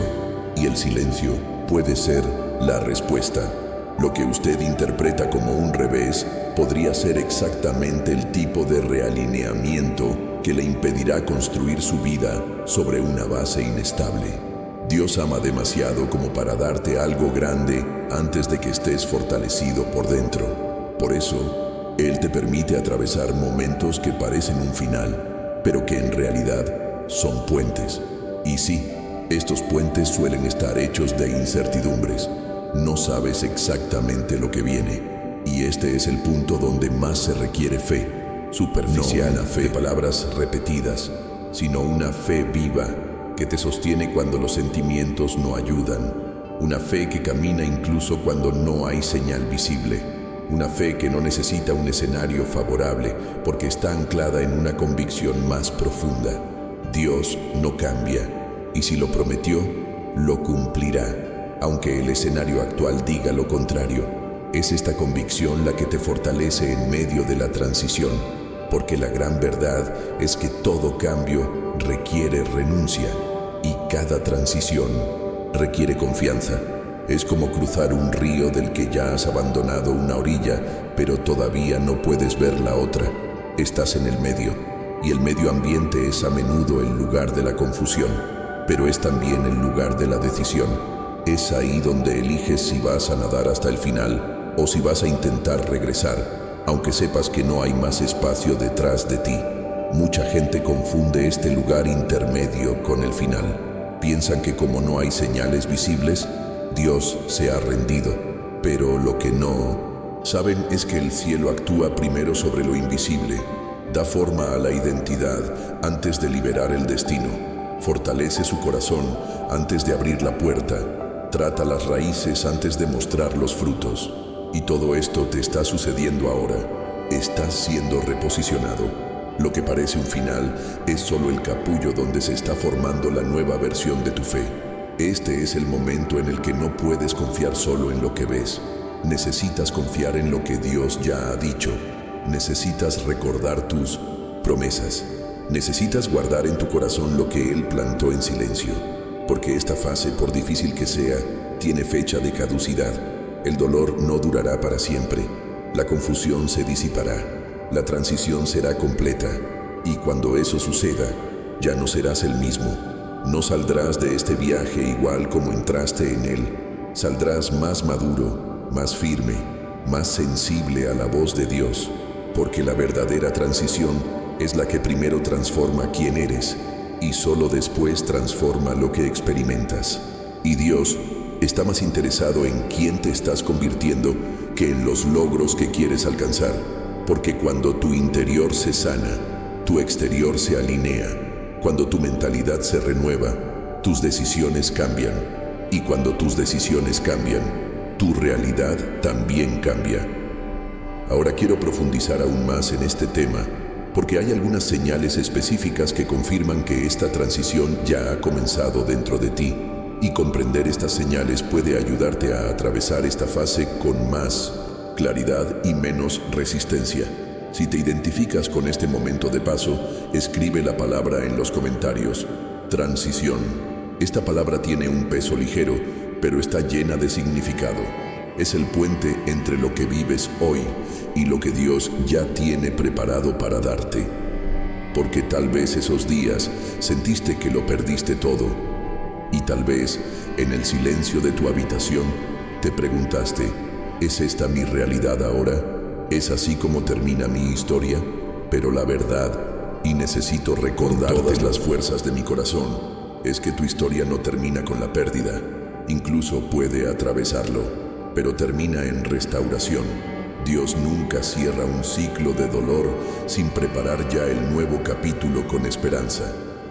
y el silencio puede ser la respuesta. Lo que usted interpreta como un revés podría ser exactamente el tipo de realineamiento que le impedirá construir su vida sobre una base inestable. Dios ama demasiado como para darte algo grande antes de que estés fortalecido por dentro. Por eso, Él te permite atravesar momentos que parecen un final, pero que en realidad son puentes. Y sí, estos puentes suelen estar hechos de incertidumbres. No sabes exactamente lo que viene, y este es el punto donde más se requiere fe. Superficial, no una fe de palabras repetidas, sino una fe viva que te sostiene cuando los sentimientos no ayudan. Una fe que camina incluso cuando no hay señal visible. Una fe que no necesita un escenario favorable porque está anclada en una convicción más profunda. Dios no cambia, y si lo prometió, lo cumplirá. Aunque el escenario actual diga lo contrario, es esta convicción la que te fortalece en medio de la transición, porque la gran verdad es que todo cambio requiere renuncia y cada transición requiere confianza. Es como cruzar un río del que ya has abandonado una orilla, pero todavía no puedes ver la otra. Estás en el medio, y el medio ambiente es a menudo el lugar de la confusión, pero es también el lugar de la decisión. Es ahí donde eliges si vas a nadar hasta el final o si vas a intentar regresar, aunque sepas que no hay más espacio detrás de ti. Mucha gente confunde este lugar intermedio con el final. Piensan que como no hay señales visibles, Dios se ha rendido. Pero lo que no saben es que el cielo actúa primero sobre lo invisible, da forma a la identidad antes de liberar el destino, fortalece su corazón antes de abrir la puerta, trata las raíces antes de mostrar los frutos. Y todo esto te está sucediendo ahora. Estás siendo reposicionado. Lo que parece un final es solo el capullo donde se está formando la nueva versión de tu fe. Este es el momento en el que no puedes confiar solo en lo que ves. Necesitas confiar en lo que Dios ya ha dicho. Necesitas recordar tus promesas. Necesitas guardar en tu corazón lo que Él plantó en silencio. Porque esta fase, por difícil que sea, tiene fecha de caducidad. El dolor no durará para siempre. La confusión se disipará. La transición será completa. Y cuando eso suceda, ya no serás el mismo. No saldrás de este viaje igual como entraste en él. Saldrás más maduro, más firme, más sensible a la voz de Dios. Porque la verdadera transición es la que primero transforma quién eres y solo después transforma lo que experimentas. Y Dios está más interesado en quién te estás convirtiendo que en los logros que quieres alcanzar, porque cuando tu interior se sana, tu exterior se alinea. Cuando tu mentalidad se renueva, tus decisiones cambian, y cuando tus decisiones cambian, tu realidad también cambia. Ahora quiero profundizar aún más en este tema, porque hay algunas señales específicas que confirman que esta transición ya ha comenzado dentro de ti, y comprender estas señales puede ayudarte a atravesar esta fase con más claridad y menos resistencia. Si te identificas con este momento de paso, escribe la palabra en los comentarios. Transición. Esta palabra tiene un peso ligero, pero está llena de significado. Es el puente entre lo que vives hoy y lo que Dios ya tiene preparado para darte. Porque tal vez esos días sentiste que lo perdiste todo. Y tal vez en el silencio de tu habitación te preguntaste, ¿es esta mi realidad ahora? ¿Es así como termina mi historia? Pero la verdad, y necesito recordar todas las fuerzas de mi corazón, es que tu historia no termina con la pérdida. Incluso puede atravesarlo, pero termina en restauración. Dios nunca cierra un ciclo de dolor sin preparar ya el nuevo capítulo con esperanza.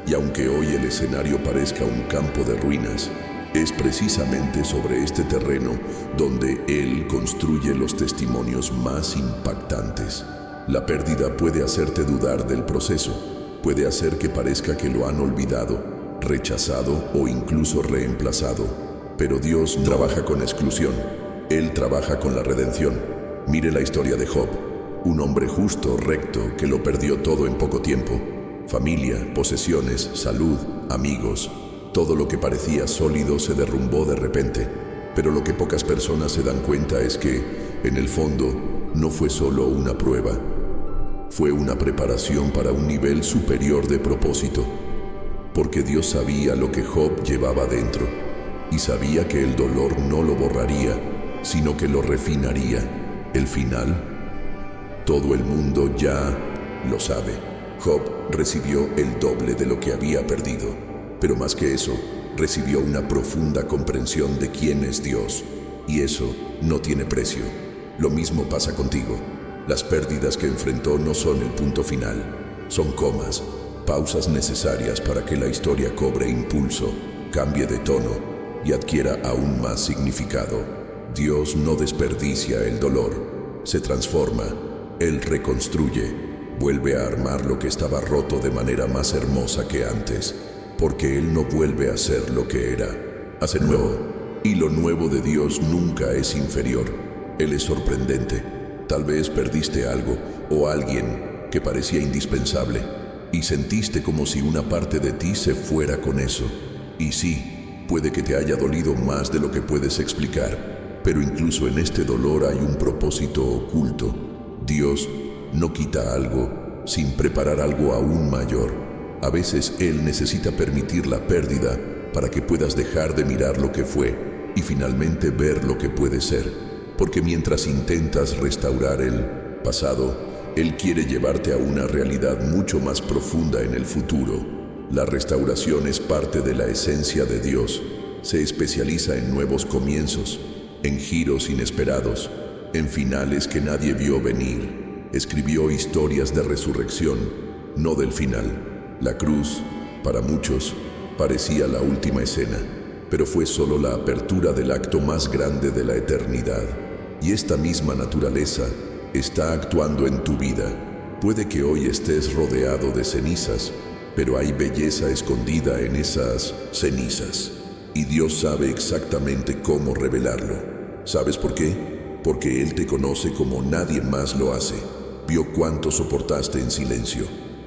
Y aunque hoy el escenario parezca un campo de ruinas, es precisamente sobre este terreno donde Él construye los testimonios más impactantes. La pérdida puede hacerte dudar del proceso, puede hacer que parezca que lo han olvidado, rechazado o incluso reemplazado. Pero Dios no trabaja con exclusión, Él trabaja con la redención. Mire la historia de Job, un hombre justo, recto, que lo perdió todo en poco tiempo. Familia, posesiones, salud, amigos, todo lo que parecía sólido se derrumbó de repente. Pero lo que pocas personas se dan cuenta es que, en el fondo, no fue solo una prueba. Fue una preparación para un nivel superior de propósito. Porque Dios sabía lo que Job llevaba dentro, y sabía que el dolor no lo borraría, sino que lo refinaría. El final, todo el mundo ya lo sabe. Job recibió el doble de lo que había perdido, pero más que eso, recibió una profunda comprensión de quién es Dios, y eso no tiene precio. Lo mismo pasa contigo. Las pérdidas que enfrentó no son el punto final, son comas, pausas necesarias para que la historia cobre impulso, cambie de tono y adquiera aún más significado. Dios no desperdicia el dolor, se transforma, Él reconstruye, vuelve a armar lo que estaba roto de manera más hermosa que antes, porque Él no vuelve a ser lo que era, hace nuevo, y lo nuevo de Dios nunca es inferior. Él es sorprendente. Tal vez perdiste algo o alguien que parecía indispensable y sentiste como si una parte de ti se fuera con eso. Y sí, puede que te haya dolido más de lo que puedes explicar. Pero incluso en este dolor hay un propósito oculto. Dios no quita algo sin preparar algo aún mayor. A veces Él necesita permitir la pérdida para que puedas dejar de mirar lo que fue y finalmente ver lo que puede ser. Porque mientras intentas restaurar el pasado, Él quiere llevarte a una realidad mucho más profunda en el futuro. La restauración es parte de la esencia de Dios. Se especializa en nuevos comienzos, en giros inesperados, en finales que nadie vio venir. Escribió historias de resurrección, no del final. La cruz, para muchos, parecía la última escena, pero fue solo la apertura del acto más grande de la eternidad. Y esta misma naturaleza está actuando en tu vida. Puede que hoy estés rodeado de cenizas, pero hay belleza escondida en esas cenizas. Y Dios sabe exactamente cómo revelarlo. ¿Sabes por qué? Porque Él te conoce como nadie más lo hace. Vio cuánto soportaste en silencio,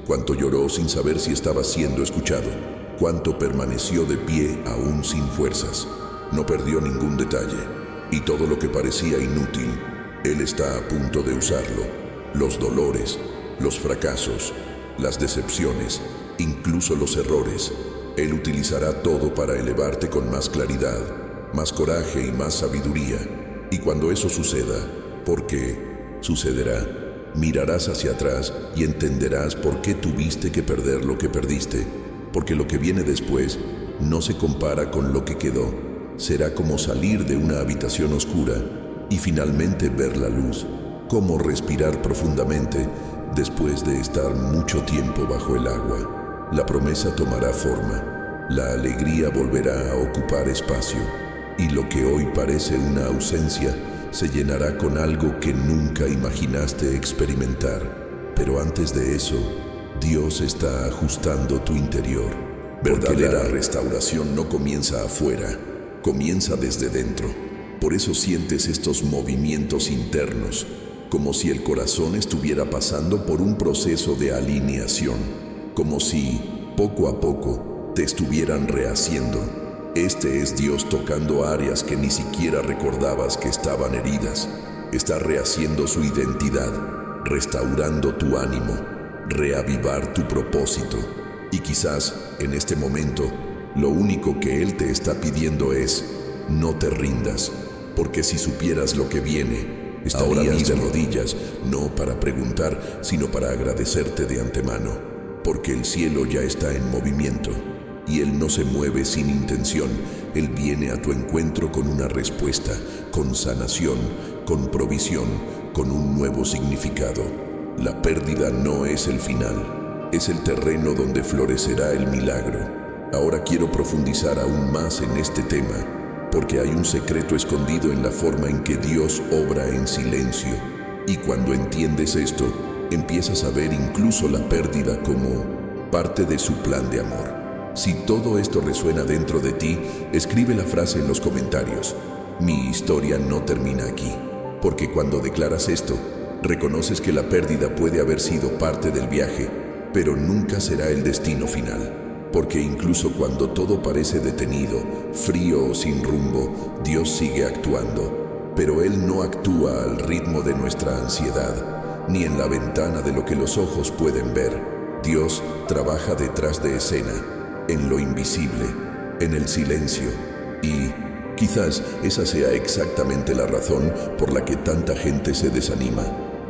cuánto lloró sin saber si estaba siendo escuchado, cuánto permaneció de pie aún sin fuerzas. No perdió ningún detalle, y todo lo que parecía inútil, Él está a punto de usarlo. Los dolores, los fracasos, las decepciones, incluso los errores. Él utilizará todo para elevarte con más claridad, más coraje y más sabiduría. Y cuando eso suceda, porque sucederá, mirarás hacia atrás y entenderás por qué tuviste que perder lo que perdiste, porque lo que viene después no se compara con lo que quedó. Será como salir de una habitación oscura y finalmente ver la luz, como respirar profundamente después de estar mucho tiempo bajo el agua. La promesa tomará forma, la alegría volverá a ocupar espacio, y lo que hoy parece una ausencia se llenará con algo que nunca imaginaste experimentar. Pero antes de eso, Dios está ajustando tu interior. Verdadera restauración no comienza afuera, comienza desde dentro. Por eso sientes estos movimientos internos, como si el corazón estuviera pasando por un proceso de alineación, como si, poco a poco, te estuvieran rehaciendo. Este es Dios tocando áreas que ni siquiera recordabas que estaban heridas. Está rehaciendo su identidad, restaurando tu ánimo, reavivar tu propósito. Y quizás, en este momento, lo único que Él te está pidiendo es, no te rindas, porque si supieras lo que viene, estarías de rodillas, no para preguntar, sino para agradecerte de antemano, porque el cielo ya está en movimiento. Y Él no se mueve sin intención. Él viene a tu encuentro con una respuesta, con sanación, con provisión, con un nuevo significado. La pérdida no es el final, es el terreno donde florecerá el milagro. Ahora quiero profundizar aún más en este tema, porque hay un secreto escondido en la forma en que Dios obra en silencio. Y cuando entiendes esto, empiezas a ver incluso la pérdida como parte de su plan de amor. Si todo esto resuena dentro de ti, escribe la frase en los comentarios: mi historia no termina aquí. Porque cuando declaras esto, reconoces que la pérdida puede haber sido parte del viaje, pero nunca será el destino final. Porque incluso cuando todo parece detenido, frío o sin rumbo, Dios sigue actuando. Pero Él no actúa al ritmo de nuestra ansiedad, ni en la ventana de lo que los ojos pueden ver. Dios trabaja detrás de escena, en lo invisible, en el silencio. Y quizás esa sea exactamente la razón por la que tanta gente se desanima,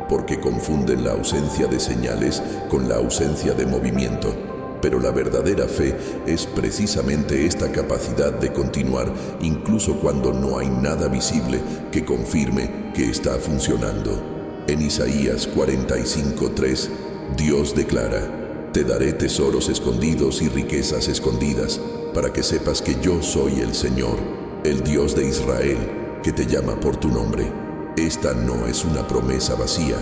porque confunden la ausencia de señales con la ausencia de movimiento. Pero la verdadera fe es precisamente esta capacidad de continuar incluso cuando no hay nada visible que confirme que está funcionando. En Isaías 45:3, Dios declara: te daré tesoros escondidos y riquezas escondidas, para que sepas que yo soy el Señor, el Dios de Israel, que te llama por tu nombre. Esta no es una promesa vacía,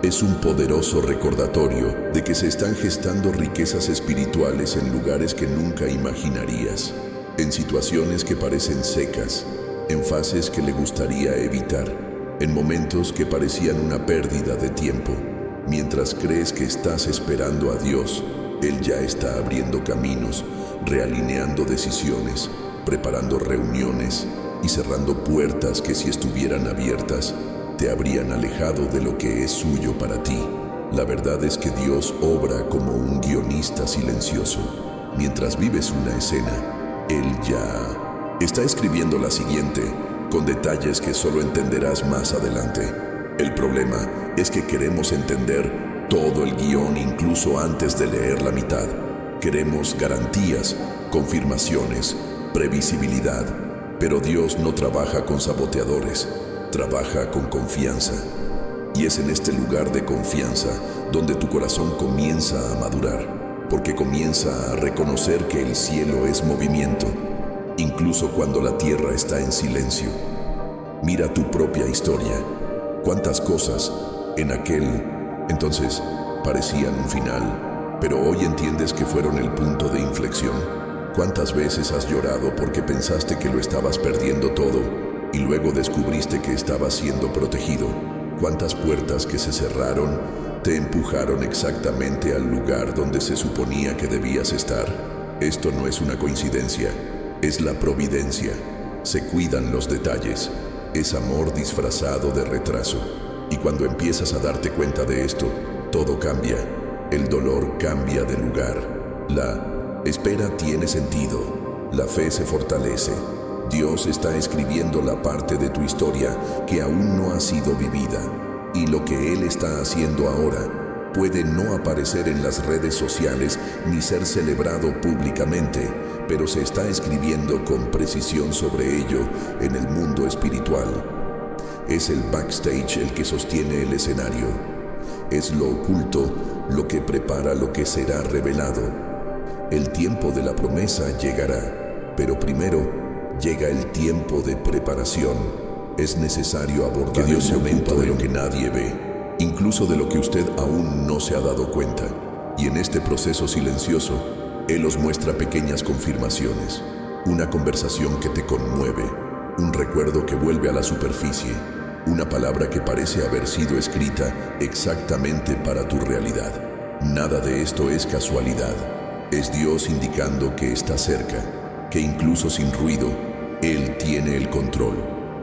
es un poderoso recordatorio de que se están gestando riquezas espirituales en lugares que nunca imaginarías, en situaciones que parecen secas, en fases que le gustaría evitar, en momentos que parecían una pérdida de tiempo. Mientras crees que estás esperando a Dios, Él ya está abriendo caminos, realineando decisiones, preparando reuniones y cerrando puertas que, si estuvieran abiertas, te habrían alejado de lo que es suyo para ti. La verdad es que Dios obra como un guionista silencioso. Mientras vives una escena, Él ya está escribiendo la siguiente, con detalles que solo entenderás más adelante. El problema es que queremos entender todo el guión incluso antes de leer la mitad. Queremos garantías, confirmaciones, previsibilidad, pero Dios no trabaja con saboteadores, trabaja con confianza. Y es en este lugar de confianza donde tu corazón comienza a madurar, porque comienza a reconocer que el cielo es movimiento, incluso cuando la tierra está en silencio. Mira tu propia historia. ¿Cuántas cosas en aquel entonces parecían un final, pero hoy entiendes que fueron el punto de inflexión? ¿Cuántas veces has llorado porque pensaste que lo estabas perdiendo todo y luego descubriste que estabas siendo protegido? ¿Cuántas puertas que se cerraron te empujaron exactamente al lugar donde se suponía que debías estar? Esto no es una coincidencia, es la providencia. Se cuidan los detalles. Es amor disfrazado de retraso. Y cuando empiezas a darte cuenta de esto, todo cambia. El dolor cambia de lugar. La espera tiene sentido. La fe se fortalece. Dios está escribiendo la parte de tu historia que aún no ha sido vivida. Y lo que Él está haciendo ahora puede no aparecer en las redes sociales ni ser celebrado públicamente, pero se está escribiendo con precisión sobre ello en el mundo espiritual. Es el backstage el que sostiene el escenario. Es lo oculto lo que prepara lo que será revelado. El tiempo de la promesa llegará, pero primero llega el tiempo de preparación. Es necesario abordar el momento de lo que nadie ve, incluso de lo que usted aún no se ha dado cuenta. Y en este proceso silencioso, Él os muestra pequeñas confirmaciones, una conversación que te conmueve, un recuerdo que vuelve a la superficie, una palabra que parece haber sido escrita exactamente para tu realidad. Nada de esto es casualidad. Es Dios indicando que está cerca, que incluso sin ruido, Él tiene el control.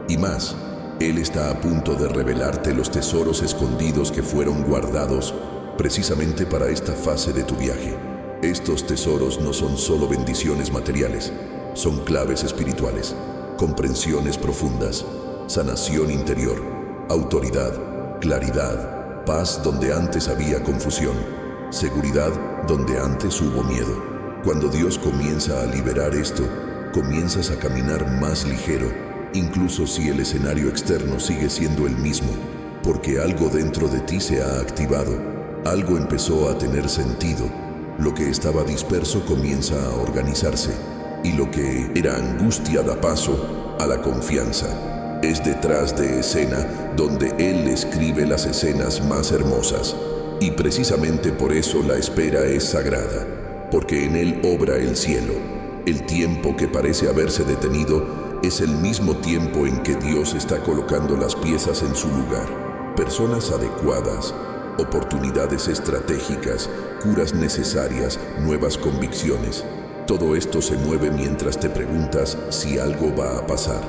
Y más, Él está a punto de revelarte los tesoros escondidos que fueron guardados precisamente para esta fase de tu viaje. Estos tesoros no son solo bendiciones materiales, son claves espirituales, comprensiones profundas, sanación interior, autoridad, claridad, paz donde antes había confusión, seguridad donde antes hubo miedo. Cuando Dios comienza a liberar esto, comienzas a caminar más ligero, incluso si el escenario externo sigue siendo el mismo, porque algo dentro de ti se ha activado, algo empezó a tener sentido, lo que estaba disperso comienza a organizarse, y lo que era angustia da paso a la confianza. Es detrás de escena donde Él escribe las escenas más hermosas, y precisamente por eso la espera es sagrada, porque en Él obra el cielo. El tiempo que parece haberse detenido es el mismo tiempo en que Dios está colocando las piezas en su lugar. Personas adecuadas, oportunidades estratégicas, curas necesarias, nuevas convicciones. Todo esto se mueve mientras te preguntas si algo va a pasar.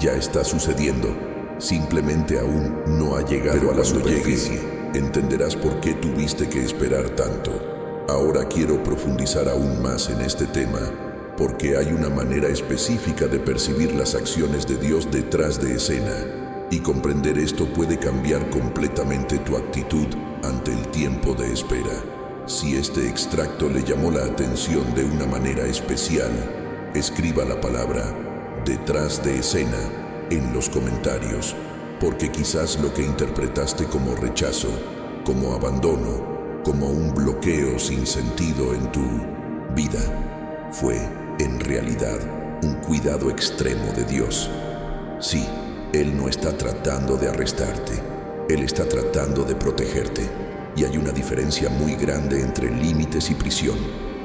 Ya está sucediendo. Simplemente aún no ha llegado a la superficie. Entenderás por qué tuviste que esperar tanto. Ahora quiero profundizar aún más en este tema, porque hay una manera específica de percibir las acciones de Dios detrás de escena, y comprender esto puede cambiar completamente tu actitud ante el tiempo de espera. Si este extracto le llamó la atención de una manera especial, escriba la palabra detrás de escena en los comentarios, porque quizás lo que interpretaste como rechazo, como abandono, como un bloqueo sin sentido en tu vida, fue, en realidad, un cuidado extremo de Dios. Sí, Él no está tratando de arrestarte, Él está tratando de protegerte. Y hay una diferencia muy grande entre límites y prisión.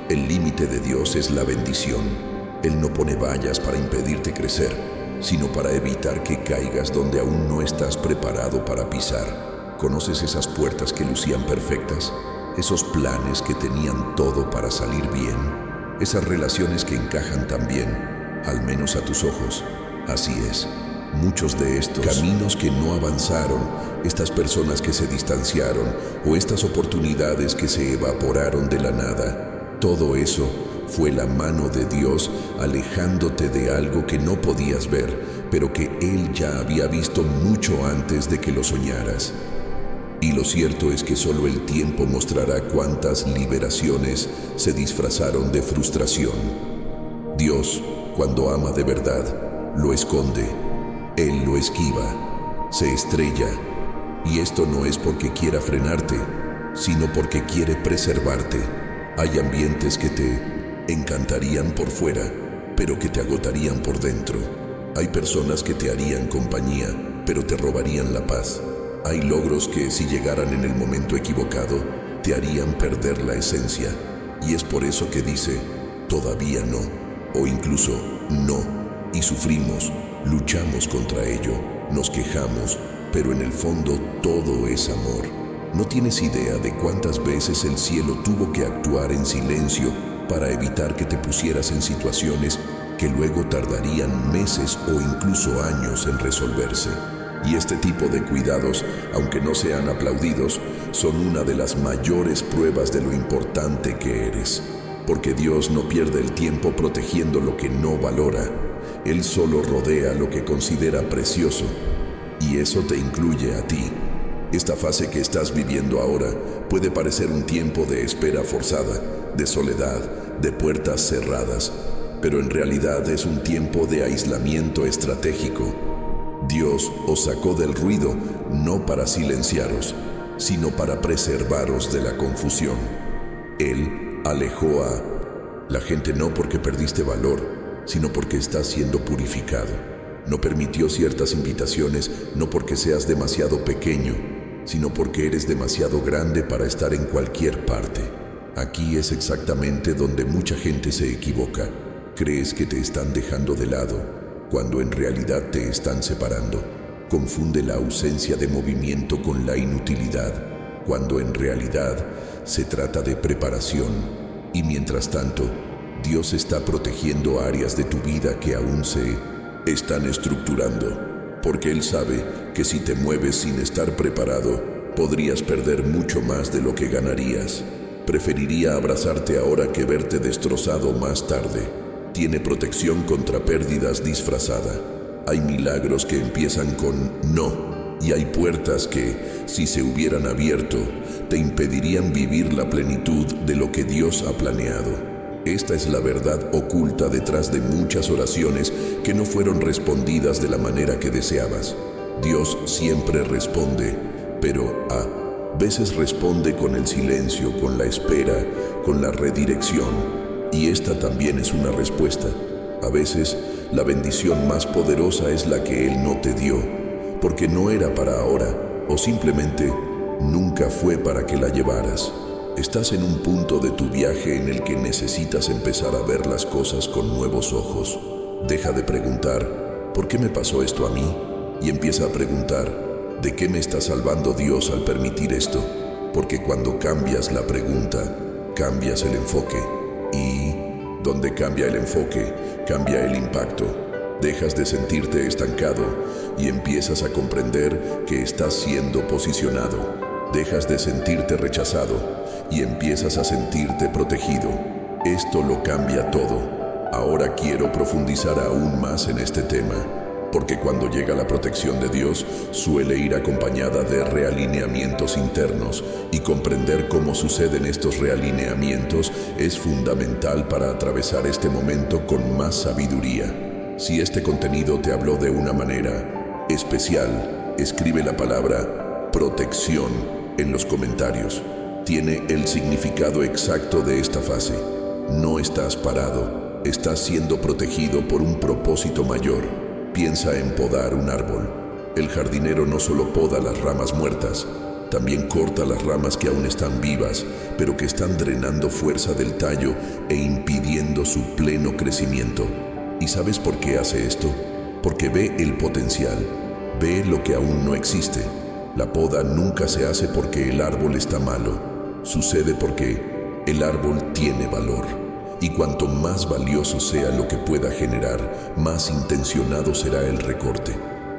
El límite de Dios es la bendición. Él no pone vallas para impedirte crecer, sino para evitar que caigas donde aún no estás preparado para pisar. ¿Conoces esas puertas que lucían perfectas? Esos planes que tenían todo para salir bien. Esas relaciones que encajan tan bien, al menos a tus ojos. Así es. Muchos de estos caminos que no avanzaron, estas personas que se distanciaron o estas oportunidades que se evaporaron de la nada, todo eso fue la mano de Dios alejándote de algo que no podías ver, pero que Él ya había visto mucho antes de que lo soñaras. Y lo cierto es que solo el tiempo mostrará cuántas liberaciones se disfrazaron de frustración. Dios, cuando ama de verdad, lo esconde. Él lo esquiva, se estrella, y esto no es porque quiera frenarte, sino porque quiere preservarte. Hay ambientes que te encantarían por fuera, pero que te agotarían por dentro. Hay personas que te harían compañía, pero te robarían la paz. Hay logros que, si llegaran en el momento equivocado, te harían perder la esencia. Y es por eso que dice, todavía no, o incluso no, y sufrimos. Luchamos contra ello, nos quejamos, pero en el fondo todo es amor. No tienes idea de cuántas veces el cielo tuvo que actuar en silencio para evitar que te pusieras en situaciones que luego tardarían meses o incluso años en resolverse. Y este tipo de cuidados, aunque no sean aplaudidos, son una de las mayores pruebas de lo importante que eres. Porque Dios no pierde el tiempo protegiendo lo que no valora. Él solo rodea lo que considera precioso, y eso te incluye a ti. Esta fase que estás viviendo ahora puede parecer un tiempo de espera forzada, de soledad, de puertas cerradas, pero en realidad es un tiempo de aislamiento estratégico. Dios os sacó del ruido no para silenciaros, sino para preservaros de la confusión. Él alejó a la gente no porque perdiste valor, sino porque estás siendo purificado. No permitió ciertas invitaciones, no porque seas demasiado pequeño, sino porque eres demasiado grande para estar en cualquier parte. Aquí es exactamente donde mucha gente se equivoca. Crees que te están dejando de lado, cuando en realidad te están separando. Confunde la ausencia de movimiento con la inutilidad, cuando en realidad se trata de preparación. Y mientras tanto, Dios está protegiendo áreas de tu vida que aún se están estructurando, porque Él sabe que si te mueves sin estar preparado, podrías perder mucho más de lo que ganarías. Preferiría abrazarte ahora que verte destrozado más tarde. Tiene protección contra pérdidas disfrazada. Hay milagros que empiezan con no, y hay puertas que, si se hubieran abierto, te impedirían vivir la plenitud de lo que Dios ha planeado. Esta es la verdad oculta detrás de muchas oraciones que no fueron respondidas de la manera que deseabas. Dios siempre responde, pero a veces responde con el silencio, con la espera, con la redirección. Y esta también es una respuesta. A veces la bendición más poderosa es la que Él no te dio, porque no era para ahora, o simplemente nunca fue para que la llevaras. Estás en un punto de tu viaje en el que necesitas empezar a ver las cosas con nuevos ojos. Deja de preguntar, ¿por qué me pasó esto a mí? Y empieza a preguntar, ¿de qué me está salvando Dios al permitir esto? Porque cuando cambias la pregunta, cambias el enfoque. Y donde cambia el enfoque, cambia el impacto. Dejas de sentirte estancado y empiezas a comprender que estás siendo posicionado. Dejas de sentirte rechazado y empiezas a sentirte protegido. Esto lo cambia todo. Ahora quiero profundizar aún más en este tema, porque cuando llega la protección de Dios, suele ir acompañada de realineamientos internos, y comprender cómo suceden estos realineamientos es fundamental para atravesar este momento con más sabiduría. Si este contenido te habló de una manera especial, escribe la palabra protección en los comentarios. Tiene el significado exacto de esta fase. No estás parado, estás siendo protegido por un propósito mayor. Piensa en podar un árbol. El jardinero no solo poda las ramas muertas, también corta las ramas que aún están vivas, pero que están drenando fuerza del tallo e impidiendo su pleno crecimiento. ¿Y sabes por qué hace esto? Porque ve el potencial, ve lo que aún no existe. La poda nunca se hace porque el árbol está malo, sucede porque el árbol tiene valor. Y cuanto más valioso sea lo que pueda generar, más intencionado será el recorte.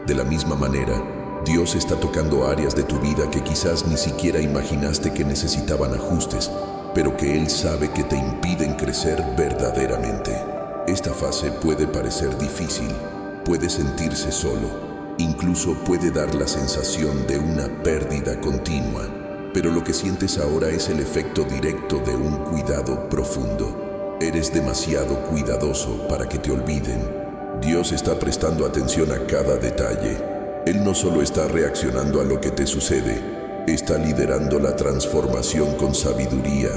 De la misma manera, Dios está tocando áreas de tu vida que quizás ni siquiera imaginaste que necesitaban ajustes, pero que Él sabe que te impiden crecer verdaderamente. Esta fase puede parecer difícil, puede sentirse solo, incluso puede dar la sensación de una pérdida continua, pero lo que sientes ahora es el efecto directo de un cuidado profundo. Eres demasiado cuidadoso para que te olviden. Dios está prestando atención a cada detalle. Él no solo está reaccionando a lo que te sucede, está liderando la transformación con sabiduría.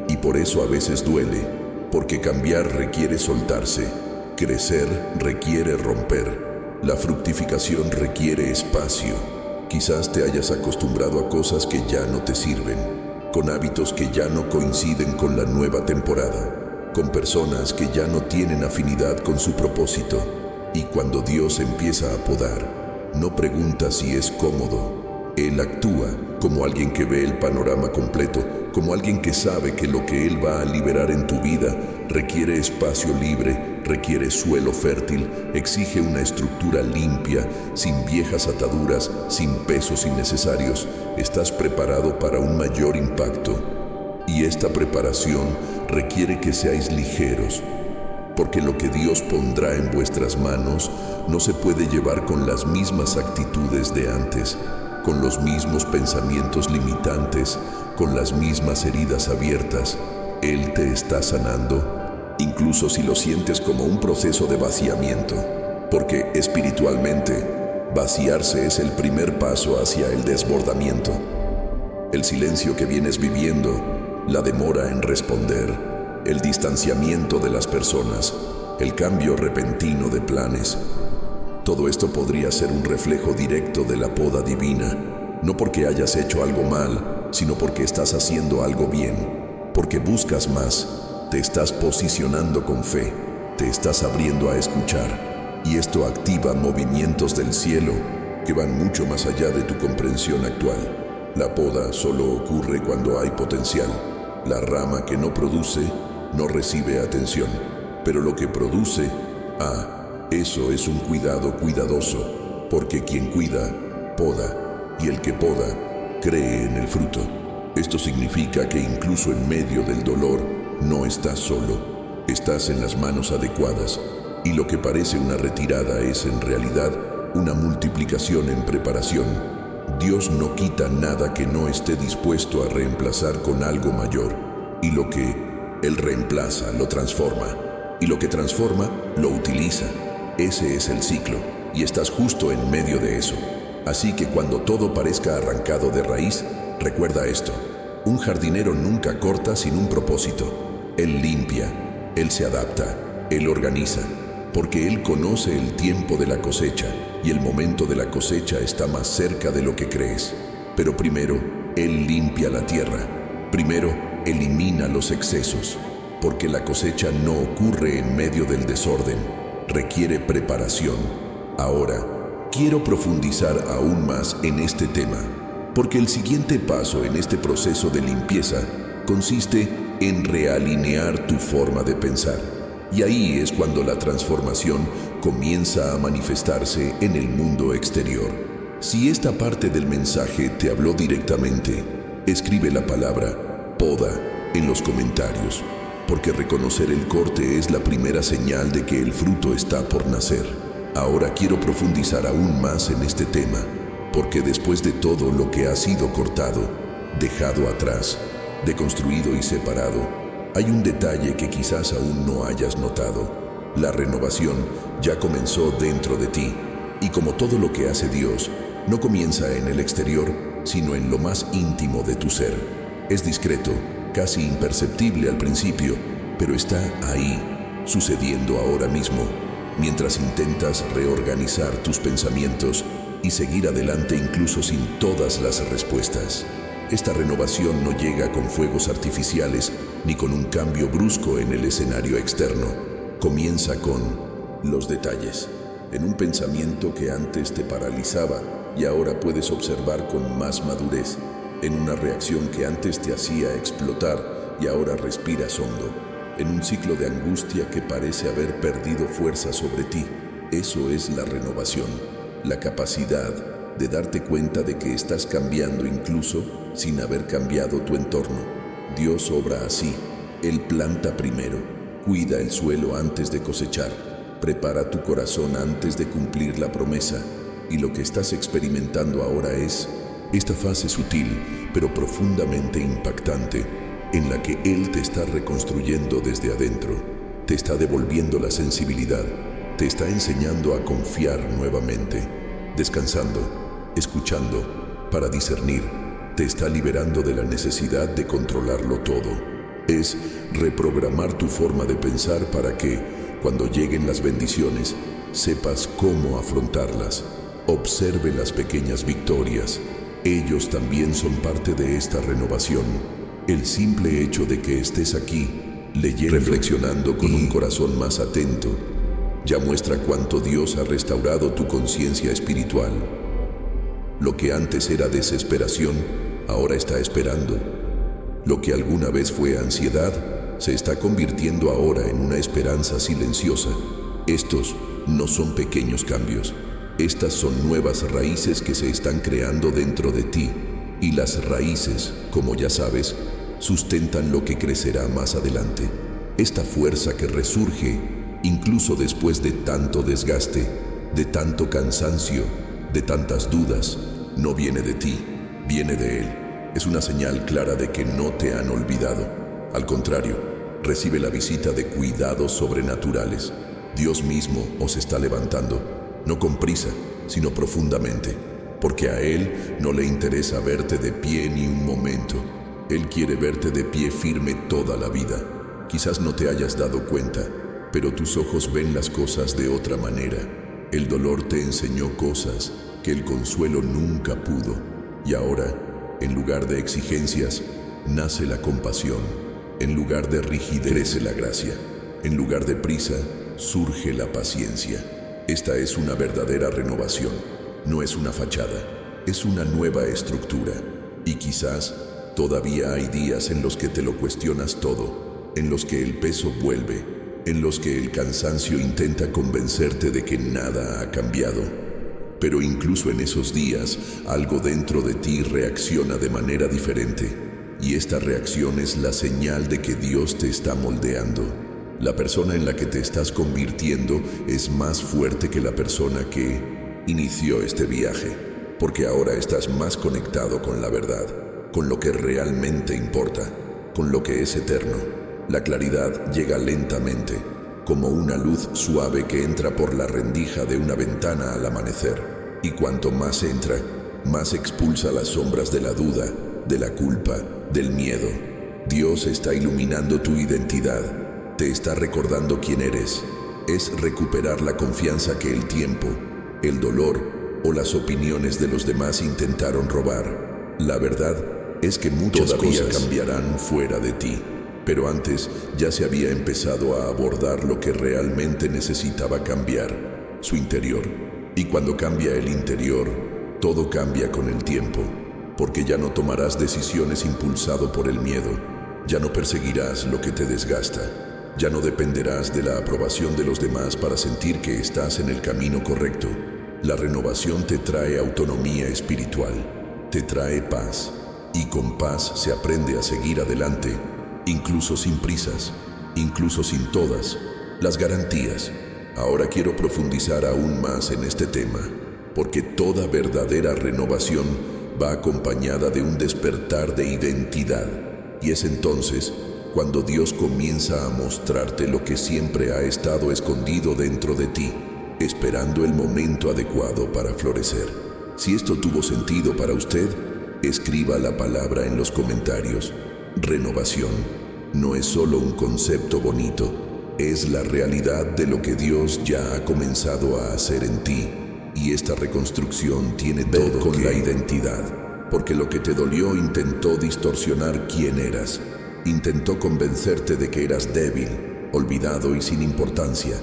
Y por eso a veces duele, porque cambiar requiere soltarse, crecer requiere romper, la fructificación requiere espacio. Quizás te hayas acostumbrado a cosas que ya no te sirven, con hábitos que ya no coinciden con la nueva temporada, con personas que ya no tienen afinidad con su propósito. Y cuando Dios empieza a podar, no pregunta si es cómodo. Él actúa como alguien que ve el panorama completo, como alguien que sabe que lo que Él va a liberar en tu vida requiere espacio libre, requiere suelo fértil, exige una estructura limpia, sin viejas ataduras, sin pesos innecesarios. Estás preparado para un mayor impacto. Y esta preparación requiere que seáis ligeros, porque lo que Dios pondrá en vuestras manos no se puede llevar con las mismas actitudes de antes, con los mismos pensamientos limitantes, con las mismas heridas abiertas. Él te está sanando, incluso si lo sientes como un proceso de vaciamiento, porque espiritualmente, vaciarse es el primer paso hacia el desbordamiento. El silencio que vienes viviendo, la demora en responder, el distanciamiento de las personas, el cambio repentino de planes. Todo esto podría ser un reflejo directo de la poda divina, no porque hayas hecho algo mal, sino porque estás haciendo algo bien, porque buscas más, te estás posicionando con fe, te estás abriendo a escuchar, y esto activa movimientos del cielo que van mucho más allá de tu comprensión actual. La poda solo ocurre cuando hay potencial. La rama que no produce, no recibe atención, pero lo que produce, eso es un cuidado cuidadoso, porque quien cuida, poda, y el que poda, cree en el fruto. Esto significa que incluso en medio del dolor, no estás solo, estás en las manos adecuadas, y lo que parece una retirada es en realidad una multiplicación en preparación. Dios no quita nada que no esté dispuesto a reemplazar con algo mayor, y lo que Él reemplaza lo transforma, y lo que transforma lo utiliza. Ese es el ciclo, y estás justo en medio de eso. Así que cuando todo parezca arrancado de raíz, recuerda esto: un jardinero nunca corta sin un propósito. Él limpia, él se adapta, él organiza, porque él conoce el tiempo de la cosecha y el momento de la cosecha está más cerca de lo que crees. Pero primero, él limpia la tierra. Primero, elimina los excesos, porque la cosecha no ocurre en medio del desorden, requiere preparación. Ahora, quiero profundizar aún más en este tema, porque el siguiente paso en este proceso de limpieza consiste en realinear tu forma de pensar. Y ahí es cuando la transformación comienza a manifestarse en el mundo exterior. Si esta parte del mensaje te habló directamente, escribe la palabra poda en los comentarios, porque reconocer el corte es la primera señal de que el fruto está por nacer. Ahora quiero profundizar aún más en este tema, porque después de todo lo que ha sido cortado, dejado atrás, deconstruido y separado, hay un detalle que quizás aún no hayas notado. La renovación ya comenzó dentro de ti, y como todo lo que hace Dios, no comienza en el exterior, sino en lo más íntimo de tu ser. Es discreto, casi imperceptible al principio, pero está ahí, sucediendo ahora mismo, mientras intentas reorganizar tus pensamientos y seguir adelante incluso sin todas las respuestas. Esta renovación no llega con fuegos artificiales ni con un cambio brusco en el escenario externo. Comienza con los detalles, en un pensamiento que antes te paralizaba y ahora puedes observar con más madurez, en una reacción que antes te hacía explotar y ahora respiras hondo, en un ciclo de angustia que parece haber perdido fuerza sobre ti. Eso es la renovación, la capacidad de darte cuenta de que estás cambiando incluso sin haber cambiado tu entorno. Dios obra así. Él planta primero, cuida el suelo antes de cosechar, prepara tu corazón antes de cumplir la promesa, y lo que estás experimentando ahora es esta fase sutil, pero profundamente impactante, en la que Él te está reconstruyendo desde adentro, te está devolviendo la sensibilidad, te está enseñando a confiar nuevamente, descansando, escuchando, para discernir, te está liberando de la necesidad de controlarlo todo. Es reprogramar tu forma de pensar para que, cuando lleguen las bendiciones, sepas cómo afrontarlas. Observe las pequeñas victorias. Ellos también son parte de esta renovación. El simple hecho de que estés aquí, leyendo, reflexionando con un corazón más atento, ya muestra cuánto Dios ha restaurado tu conciencia espiritual. Lo que antes era desesperación, ahora está esperando. Lo que alguna vez fue ansiedad, se está convirtiendo ahora en una esperanza silenciosa. Estos no son pequeños cambios. Estas son nuevas raíces que se están creando dentro de ti. Y las raíces, como ya sabes, sustentan lo que crecerá más adelante. Esta fuerza que resurge, incluso después de tanto desgaste, de tanto cansancio, de tantas dudas, no viene de ti, viene de Él. Es una señal clara de que no te han olvidado. Al contrario, recibe la visita de cuidados sobrenaturales. Dios mismo os está levantando, no con prisa, sino profundamente, porque a Él no le interesa verte de pie ni un momento. Él quiere verte de pie firme toda la vida. Quizás no te hayas dado cuenta, pero tus ojos ven las cosas de otra manera. El dolor te enseñó cosas que el consuelo nunca pudo. Y ahora, en lugar de exigencias, nace la compasión. En lugar de rigidez, crece la gracia. En lugar de prisa, surge la paciencia. Esta es una verdadera renovación. No es una fachada, es una nueva estructura. Y quizás todavía hay días en los que te lo cuestionas todo, en los que el peso vuelve, en los que el cansancio intenta convencerte de que nada ha cambiado. Pero incluso en esos días, algo dentro de ti reacciona de manera diferente. Y esta reacción es la señal de que Dios te está moldeando. La persona en la que te estás convirtiendo es más fuerte que la persona que inició este viaje, porque ahora estás más conectado con la verdad, con lo que realmente importa, con lo que es eterno. La claridad llega lentamente, como una luz suave que entra por la rendija de una ventana al amanecer. Y cuanto más entra, más expulsa las sombras de la duda, de la culpa, del miedo. Dios está iluminando tu identidad, te está recordando quién eres. Es recuperar la confianza que el tiempo, el dolor o las opiniones de los demás intentaron robar. La verdad es que muchas cosas cambiarán fuera de ti, pero antes ya se había empezado a abordar lo que realmente necesitaba cambiar, su interior. Y cuando cambia el interior, todo cambia con el tiempo, porque ya no tomarás decisiones impulsado por el miedo, ya no perseguirás lo que te desgasta, ya no dependerás de la aprobación de los demás para sentir que estás en el camino correcto. La renovación te trae autonomía espiritual, te trae paz, y con paz se aprende a seguir adelante, incluso sin prisas, incluso sin todas las garantías. Ahora quiero profundizar aún más en este tema, porque toda verdadera renovación va acompañada de un despertar de identidad, y es entonces cuando Dios comienza a mostrarte lo que siempre ha estado escondido dentro de ti, esperando el momento adecuado para florecer. Si esto tuvo sentido para usted, escriba la palabra en los comentarios. Renovación no es solo un concepto bonito, es la realidad de lo que Dios ya ha comenzado a hacer en ti. Y esta reconstrucción tiene todo con la identidad, porque lo que te dolió intentó distorsionar quién eras, intentó convencerte de que eras débil, olvidado y sin importancia,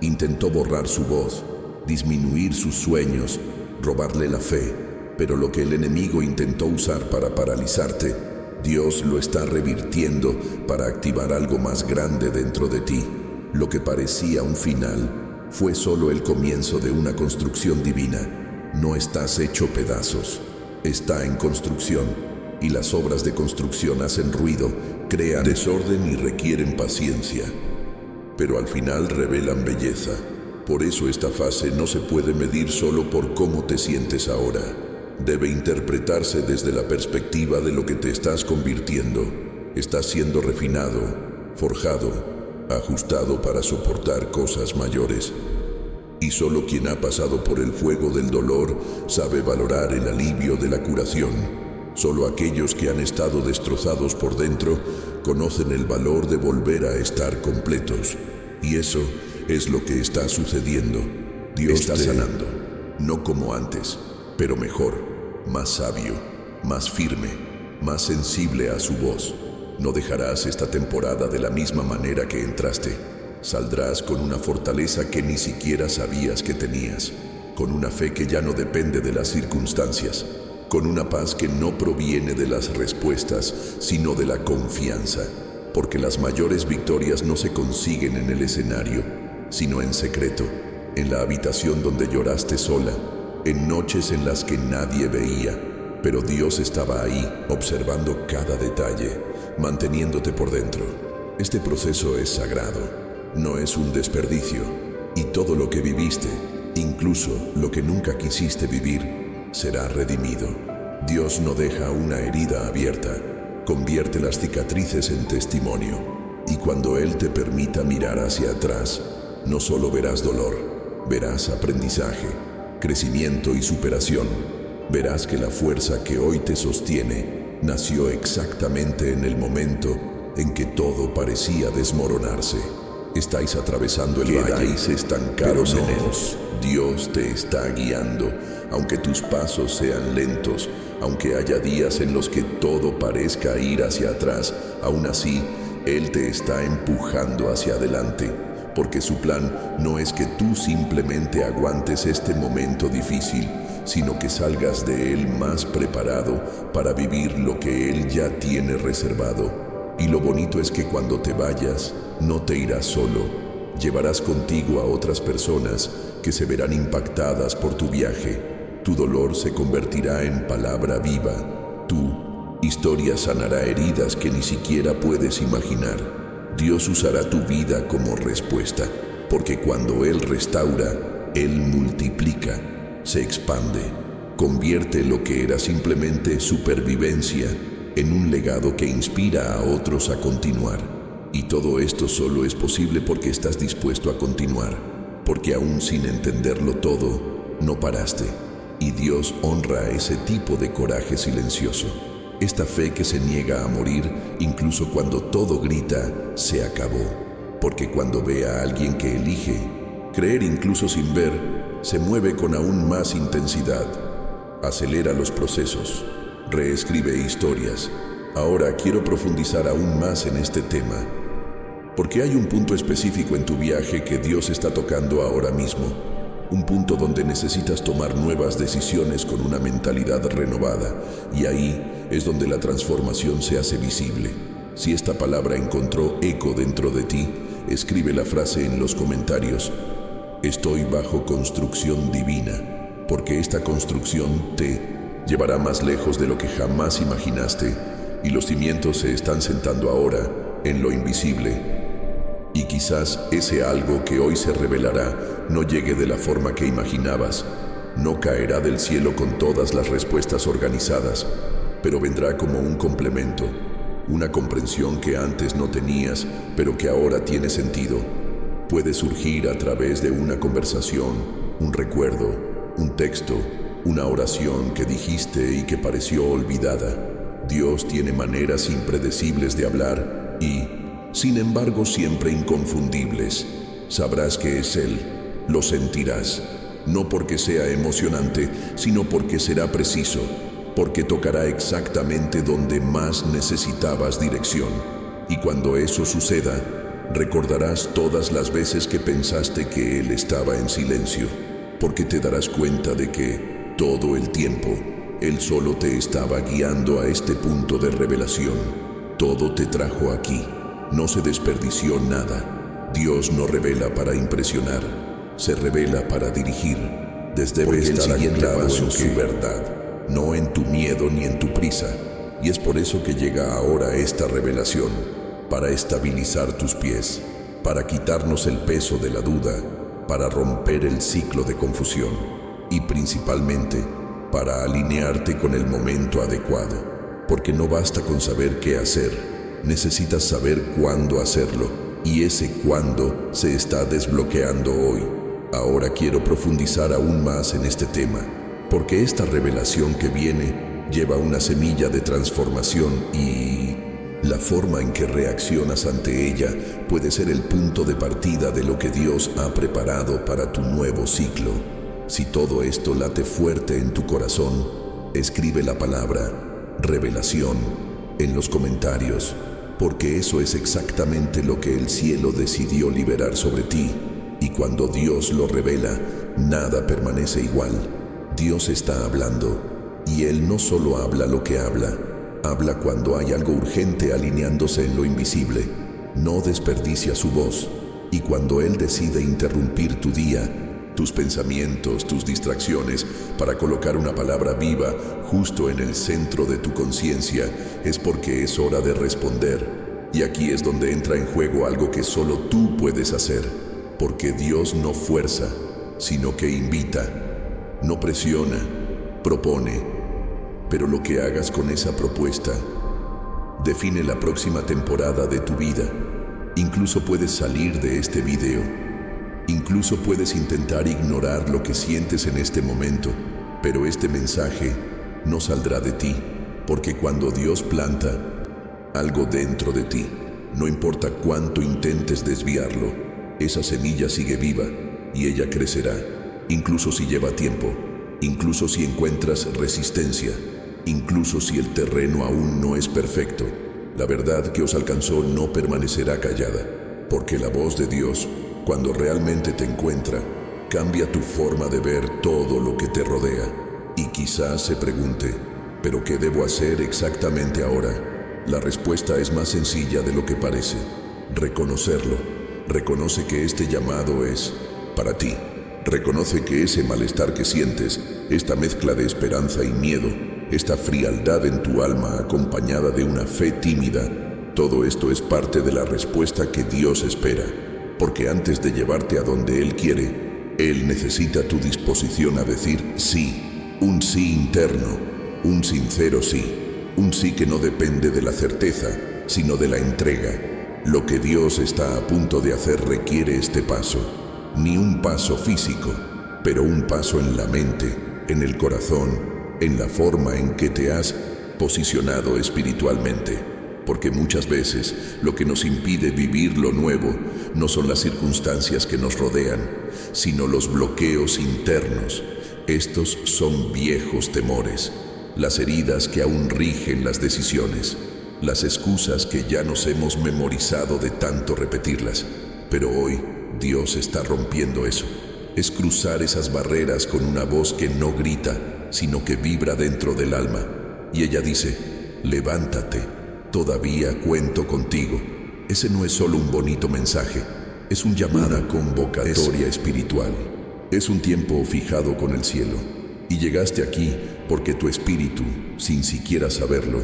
intentó borrar su voz, disminuir sus sueños, robarle la fe, pero lo que el enemigo intentó usar para paralizarte, Dios lo está revirtiendo para activar algo más grande dentro de ti. Lo que parecía un final fue solo el comienzo de una construcción divina. No estás hecho pedazos, está en construcción, y las obras de construcción hacen ruido, crean desorden y requieren paciencia, pero al final revelan belleza. Por eso esta fase no se puede medir solo por cómo te sientes ahora. Debe interpretarse desde la perspectiva de lo que te estás convirtiendo. Estás siendo refinado, forjado, ajustado para soportar cosas mayores. Y solo quien ha pasado por el fuego del dolor sabe valorar el alivio de la curación. Solo aquellos que han estado destrozados por dentro conocen el valor de volver a estar completos. Y eso es lo que está sucediendo. Dios está sanando, no como antes, pero mejor, más sabio, más firme, más sensible a su voz. No dejarás esta temporada de la misma manera que entraste. Saldrás con una fortaleza que ni siquiera sabías que tenías, con una fe que ya no depende de las circunstancias, con una paz que no proviene de las respuestas, sino de la confianza, porque las mayores victorias no se consiguen en el escenario, sino en secreto, en la habitación donde lloraste sola, en noches en las que nadie veía, pero Dios estaba ahí, observando cada detalle, manteniéndote por dentro. Este proceso es sagrado, no es un desperdicio, y todo lo que viviste, incluso lo que nunca quisiste vivir, será redimido. Dios no deja una herida abierta, convierte las cicatrices en testimonio, y cuando Él te permita mirar hacia atrás, no solo verás dolor, verás aprendizaje, crecimiento y superación. Verás que la fuerza que hoy te sostiene nació exactamente en el momento en que todo parecía desmoronarse. Estáis atravesando el valle, quedáis estancados en él. Dios te está guiando, aunque tus pasos sean lentos, aunque haya días en los que todo parezca ir hacia atrás, aún así, Él te está empujando hacia adelante, porque su plan no es que tú simplemente aguantes este momento difícil, sino que salgas de él más preparado para vivir lo que Él ya tiene reservado. Y lo bonito es que cuando te vayas, no te irás solo. Llevarás contigo a otras personas que se verán impactadas por tu viaje. Tu dolor se convertirá en palabra viva. Tu historia sanará heridas que ni siquiera puedes imaginar. Dios usará tu vida como respuesta, porque cuando Él restaura, Él multiplica, se expande, convierte lo que era simplemente supervivencia en un legado que inspira a otros a continuar. Y todo esto solo es posible porque estás dispuesto a continuar, porque aún sin entenderlo todo, no paraste. Y Dios honra ese tipo de coraje silencioso. Esta fe que se niega a morir incluso cuando todo grita, se acabó. Porque cuando ve a alguien que elige creer incluso sin ver, se mueve con aún más intensidad. Acelera los procesos, reescribe historias. Ahora quiero profundizar aún más en este tema, porque hay un punto específico en tu viaje que Dios está tocando ahora mismo. Un punto donde necesitas tomar nuevas decisiones con una mentalidad renovada, y ahí es donde la transformación se hace visible. Si esta palabra encontró eco dentro de ti, escribe la frase en los comentarios: estoy bajo construcción divina, porque esta construcción te llevará más lejos de lo que jamás imaginaste, y los cimientos se están sentando ahora en lo invisible. Y quizás ese algo que hoy se revelará no llegue de la forma que imaginabas, no caerá del cielo con todas las respuestas organizadas, pero vendrá como un complemento, una comprensión que antes no tenías, pero que ahora tiene sentido. Puede surgir a través de una conversación, un recuerdo, un texto, una oración que dijiste y que pareció olvidada. Dios tiene maneras impredecibles de hablar y, sin embargo, siempre inconfundibles. Sabrás que es Él, lo sentirás, no porque sea emocionante, sino porque será preciso, porque tocará exactamente donde más necesitabas dirección. Y cuando eso suceda, recordarás todas las veces que pensaste que Él estaba en silencio, porque te darás cuenta de que, todo el tiempo, Él solo te estaba guiando a este punto de revelación. Todo te trajo aquí. No se desperdició nada. Dios no revela para impresionar, se revela para dirigir. Debe estar anclado en su verdad, no en tu miedo ni en tu prisa. Y es por eso que llega ahora esta revelación, para estabilizar tus pies, para quitarnos el peso de la duda, para romper el ciclo de confusión y principalmente para alinearte con el momento adecuado, porque no basta con saber qué hacer. Necesitas saber cuándo hacerlo, y ese cuándo se está desbloqueando hoy. Ahora quiero profundizar aún más en este tema, porque esta revelación que viene lleva una semilla de transformación y la forma en que reaccionas ante ella puede ser el punto de partida de lo que Dios ha preparado para tu nuevo ciclo. Si todo esto late fuerte en tu corazón, escribe la palabra revelación en los comentarios, porque eso es exactamente lo que el cielo decidió liberar sobre ti. Y cuando Dios lo revela, nada permanece igual. Dios está hablando, y Él no solo habla lo que habla cuando hay algo urgente alineándose en lo invisible. No desperdicia su voz, y cuando Él decide interrumpir tu día, tus pensamientos, tus distracciones, para colocar una palabra viva justo en el centro de tu conciencia, es porque es hora de responder. Y aquí es donde entra en juego algo que solo tú puedes hacer, porque Dios no fuerza, sino que invita, no presiona, propone. Pero lo que hagas con esa propuesta define la próxima temporada de tu vida. Incluso puedes salir de este video. Incluso puedes intentar ignorar lo que sientes en este momento, pero este mensaje no saldrá de ti, porque cuando Dios planta algo dentro de ti, no importa cuánto intentes desviarlo, esa semilla sigue viva y ella crecerá, incluso si lleva tiempo, incluso si encuentras resistencia, incluso si el terreno aún no es perfecto. La verdad que os alcanzó no permanecerá callada, porque la voz de Dios, cuando realmente te encuentra, cambia tu forma de ver todo lo que te rodea. Y quizás se pregunte, ¿pero qué debo hacer exactamente ahora? La respuesta es más sencilla de lo que parece. Reconocerlo. Reconoce que este llamado es para ti. Reconoce que ese malestar que sientes, esta mezcla de esperanza y miedo, esta frialdad en tu alma acompañada de una fe tímida, todo esto es parte de la respuesta que Dios espera. Porque antes de llevarte a donde Él quiere, Él necesita tu disposición a decir sí, un sí interno, un sincero sí, un sí que no depende de la certeza, sino de la entrega. Lo que Dios está a punto de hacer requiere este paso, ni un paso físico, pero un paso en la mente, en el corazón, en la forma en que te has posicionado espiritualmente. Porque muchas veces lo que nos impide vivir lo nuevo no son las circunstancias que nos rodean, sino los bloqueos internos. Estos son viejos temores, las heridas que aún rigen las decisiones, las excusas que ya nos hemos memorizado de tanto repetirlas. Pero hoy Dios está rompiendo eso. Es cruzar esas barreras con una voz que no grita, sino que vibra dentro del alma. Y ella dice: levántate, todavía cuento contigo. Ese no es solo un bonito mensaje, es un llamada convocatoria espiritual. Es un tiempo fijado con el cielo. Y llegaste aquí porque tu espíritu, sin siquiera saberlo,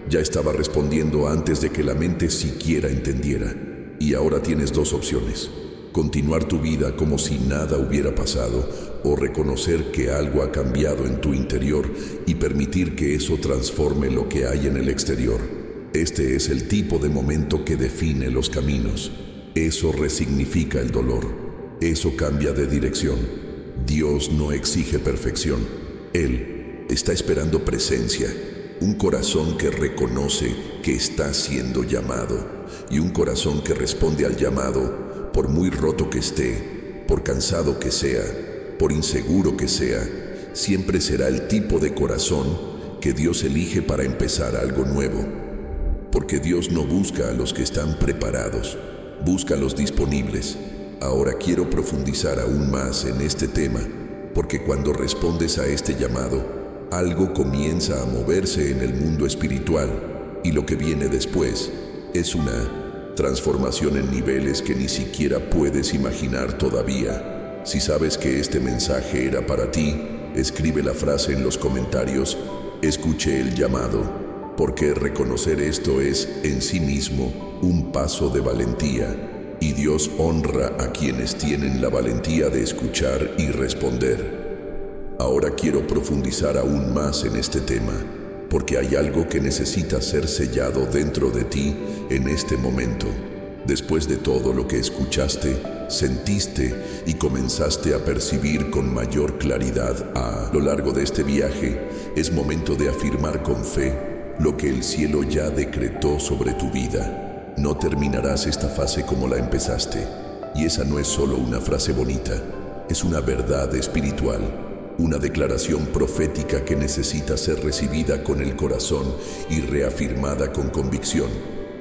ya estaba respondiendo antes de que la mente siquiera entendiera. Y ahora tienes dos opciones: continuar tu vida como si nada hubiera pasado, o reconocer que algo ha cambiado en tu interior y permitir que eso transforme lo que hay en el exterior. Este es el tipo de momento que define los caminos. Eso resignifica el dolor. Eso cambia de dirección. Dios no exige perfección. Él está esperando presencia, un corazón que reconoce que está siendo llamado, y un corazón que responde al llamado, por muy roto que esté, por cansado que sea, por inseguro que sea. Siempre será el tipo de corazón que Dios elige para empezar algo nuevo. Porque Dios no busca a los que están preparados, busca a los disponibles. Ahora quiero profundizar aún más en este tema, porque cuando respondes a este llamado, algo comienza a moverse en el mundo espiritual, y lo que viene después es una transformación en niveles que ni siquiera puedes imaginar todavía. Si sabes que este mensaje era para ti, escribe la frase en los comentarios: escuché el llamado. Porque reconocer esto es, en sí mismo, un paso de valentía, y Dios honra a quienes tienen la valentía de escuchar y responder. Ahora quiero profundizar aún más en este tema, porque hay algo que necesita ser sellado dentro de ti en este momento. Después de todo lo que escuchaste, sentiste y comenzaste a percibir con mayor claridad a lo largo de este viaje, es momento de afirmar con fe lo que el cielo ya decretó sobre tu vida. No terminarás esta fase como la empezaste. Y esa no es solo una frase bonita, es una verdad espiritual, una declaración profética que necesita ser recibida con el corazón y reafirmada con convicción.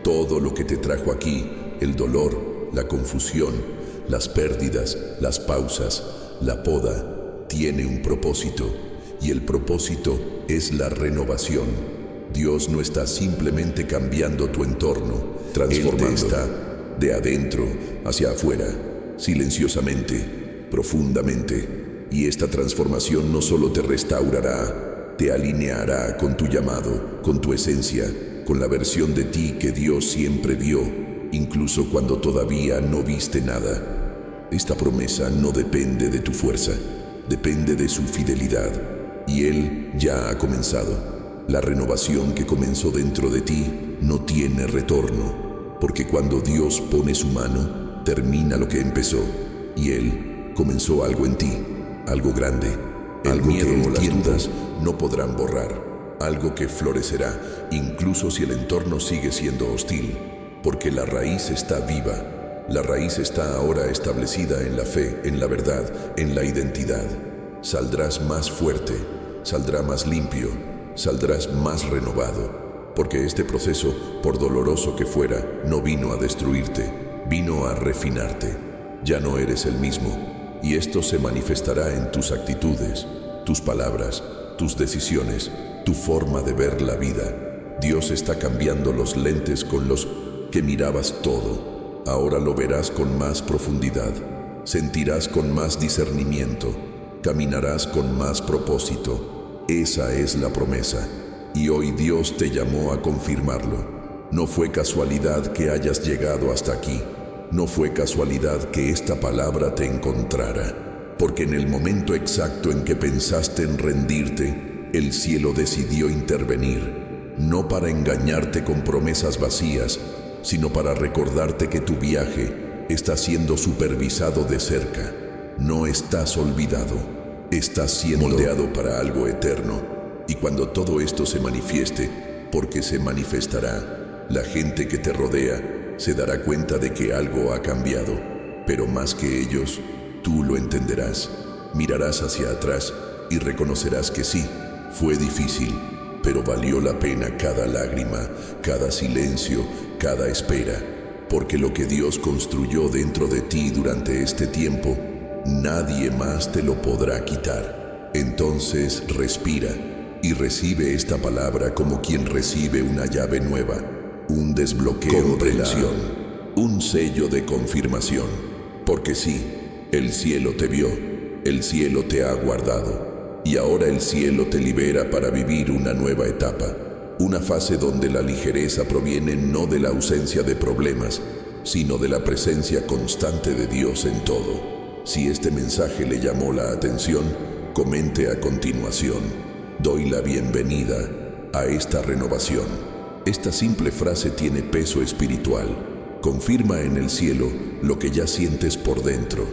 Todo lo que te trajo aquí, el dolor, la confusión, las pérdidas, las pausas, la poda, tiene un propósito, y el propósito es la renovación. Dios no está simplemente cambiando tu entorno, transformando. Él te está de adentro hacia afuera, silenciosamente, profundamente. Y esta transformación no solo te restaurará, te alineará con tu llamado, con tu esencia, con la versión de ti que Dios siempre vio, incluso cuando todavía no viste nada. Esta promesa no depende de tu fuerza, depende de su fidelidad. Y Él ya ha comenzado. La renovación que comenzó dentro de ti no tiene retorno, porque cuando Dios pone su mano, termina lo que empezó, y Él comenzó algo en ti, algo grande, algo que las dudas no podrán borrar, algo que florecerá, incluso si el entorno sigue siendo hostil, porque la raíz está viva, la raíz está ahora establecida en la fe, en la verdad, en la identidad. Saldrás más fuerte, saldrá más limpio, saldrás más renovado, porque este proceso, por doloroso que fuera, no vino a destruirte, vino a refinarte. Ya no eres el mismo, y esto se manifestará en tus actitudes, tus palabras, tus decisiones, tu forma de ver la vida. Dios está cambiando los lentes con los que mirabas todo. Ahora lo verás con más profundidad, sentirás con más discernimiento, caminarás con más propósito. Esa es la promesa, y hoy Dios te llamó a confirmarlo. No fue casualidad que hayas llegado hasta aquí, no fue casualidad que esta palabra te encontrara, porque en el momento exacto en que pensaste en rendirte, el cielo decidió intervenir, no para engañarte con promesas vacías, sino para recordarte que tu viaje está siendo supervisado de cerca. No estás olvidado. Estás siendo moldeado para algo eterno. Y cuando todo esto se manifieste, porque se manifestará, la gente que te rodea se dará cuenta de que algo ha cambiado. Pero más que ellos, tú lo entenderás. Mirarás hacia atrás y reconocerás que sí, fue difícil, pero valió la pena cada lágrima, cada silencio, cada espera, porque lo que Dios construyó dentro de ti durante este tiempo, nadie más te lo podrá quitar. Entonces respira y recibe esta palabra como quien recibe una llave nueva, un desbloqueo, comprensión, un sello de confirmación. Porque sí, el cielo te vio, el cielo te ha guardado, y ahora el cielo te libera para vivir una nueva etapa, una fase donde la ligereza proviene no de la ausencia de problemas, sino de la presencia constante de Dios en todo. Si este mensaje le llamó la atención, comente a continuación: doy la bienvenida a esta renovación. Esta simple frase tiene peso espiritual. Confirma en el cielo lo que ya sientes por dentro.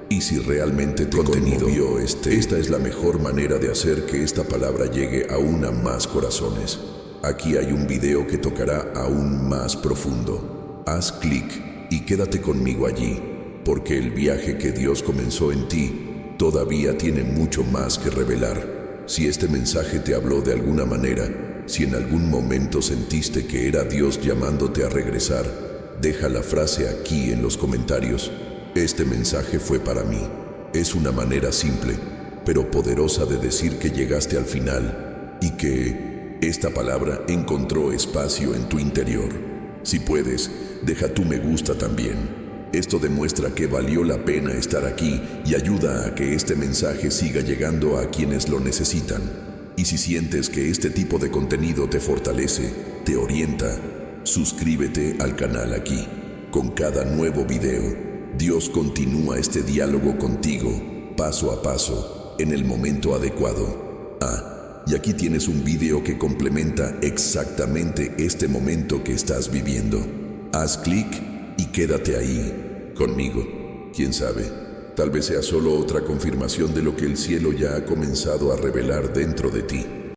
Y si realmente te conmovió esta es la mejor manera de hacer que esta palabra llegue aún a más corazones. Aquí hay un video que tocará aún más profundo. Haz clic y quédate conmigo allí, porque el viaje que Dios comenzó en ti todavía tiene mucho más que revelar. Si este mensaje te habló de alguna manera, si en algún momento sentiste que era Dios llamándote a regresar, deja la frase aquí en los comentarios: este mensaje fue para mí. Es una manera simple, pero poderosa de decir que llegaste al final y que esta palabra encontró espacio en tu interior. Si puedes, deja tu me gusta también. Esto demuestra que valió la pena estar aquí y ayuda a que este mensaje siga llegando a quienes lo necesitan. Y si sientes que este tipo de contenido te fortalece, te orienta, suscríbete al canal aquí. Con cada nuevo video, Dios continúa este diálogo contigo, paso a paso, en el momento adecuado. Y aquí tienes un video que complementa exactamente este momento que estás viviendo. Haz clic y quédate ahí, conmigo. ¿Quién sabe? Tal vez sea solo otra confirmación de lo que el cielo ya ha comenzado a revelar dentro de ti.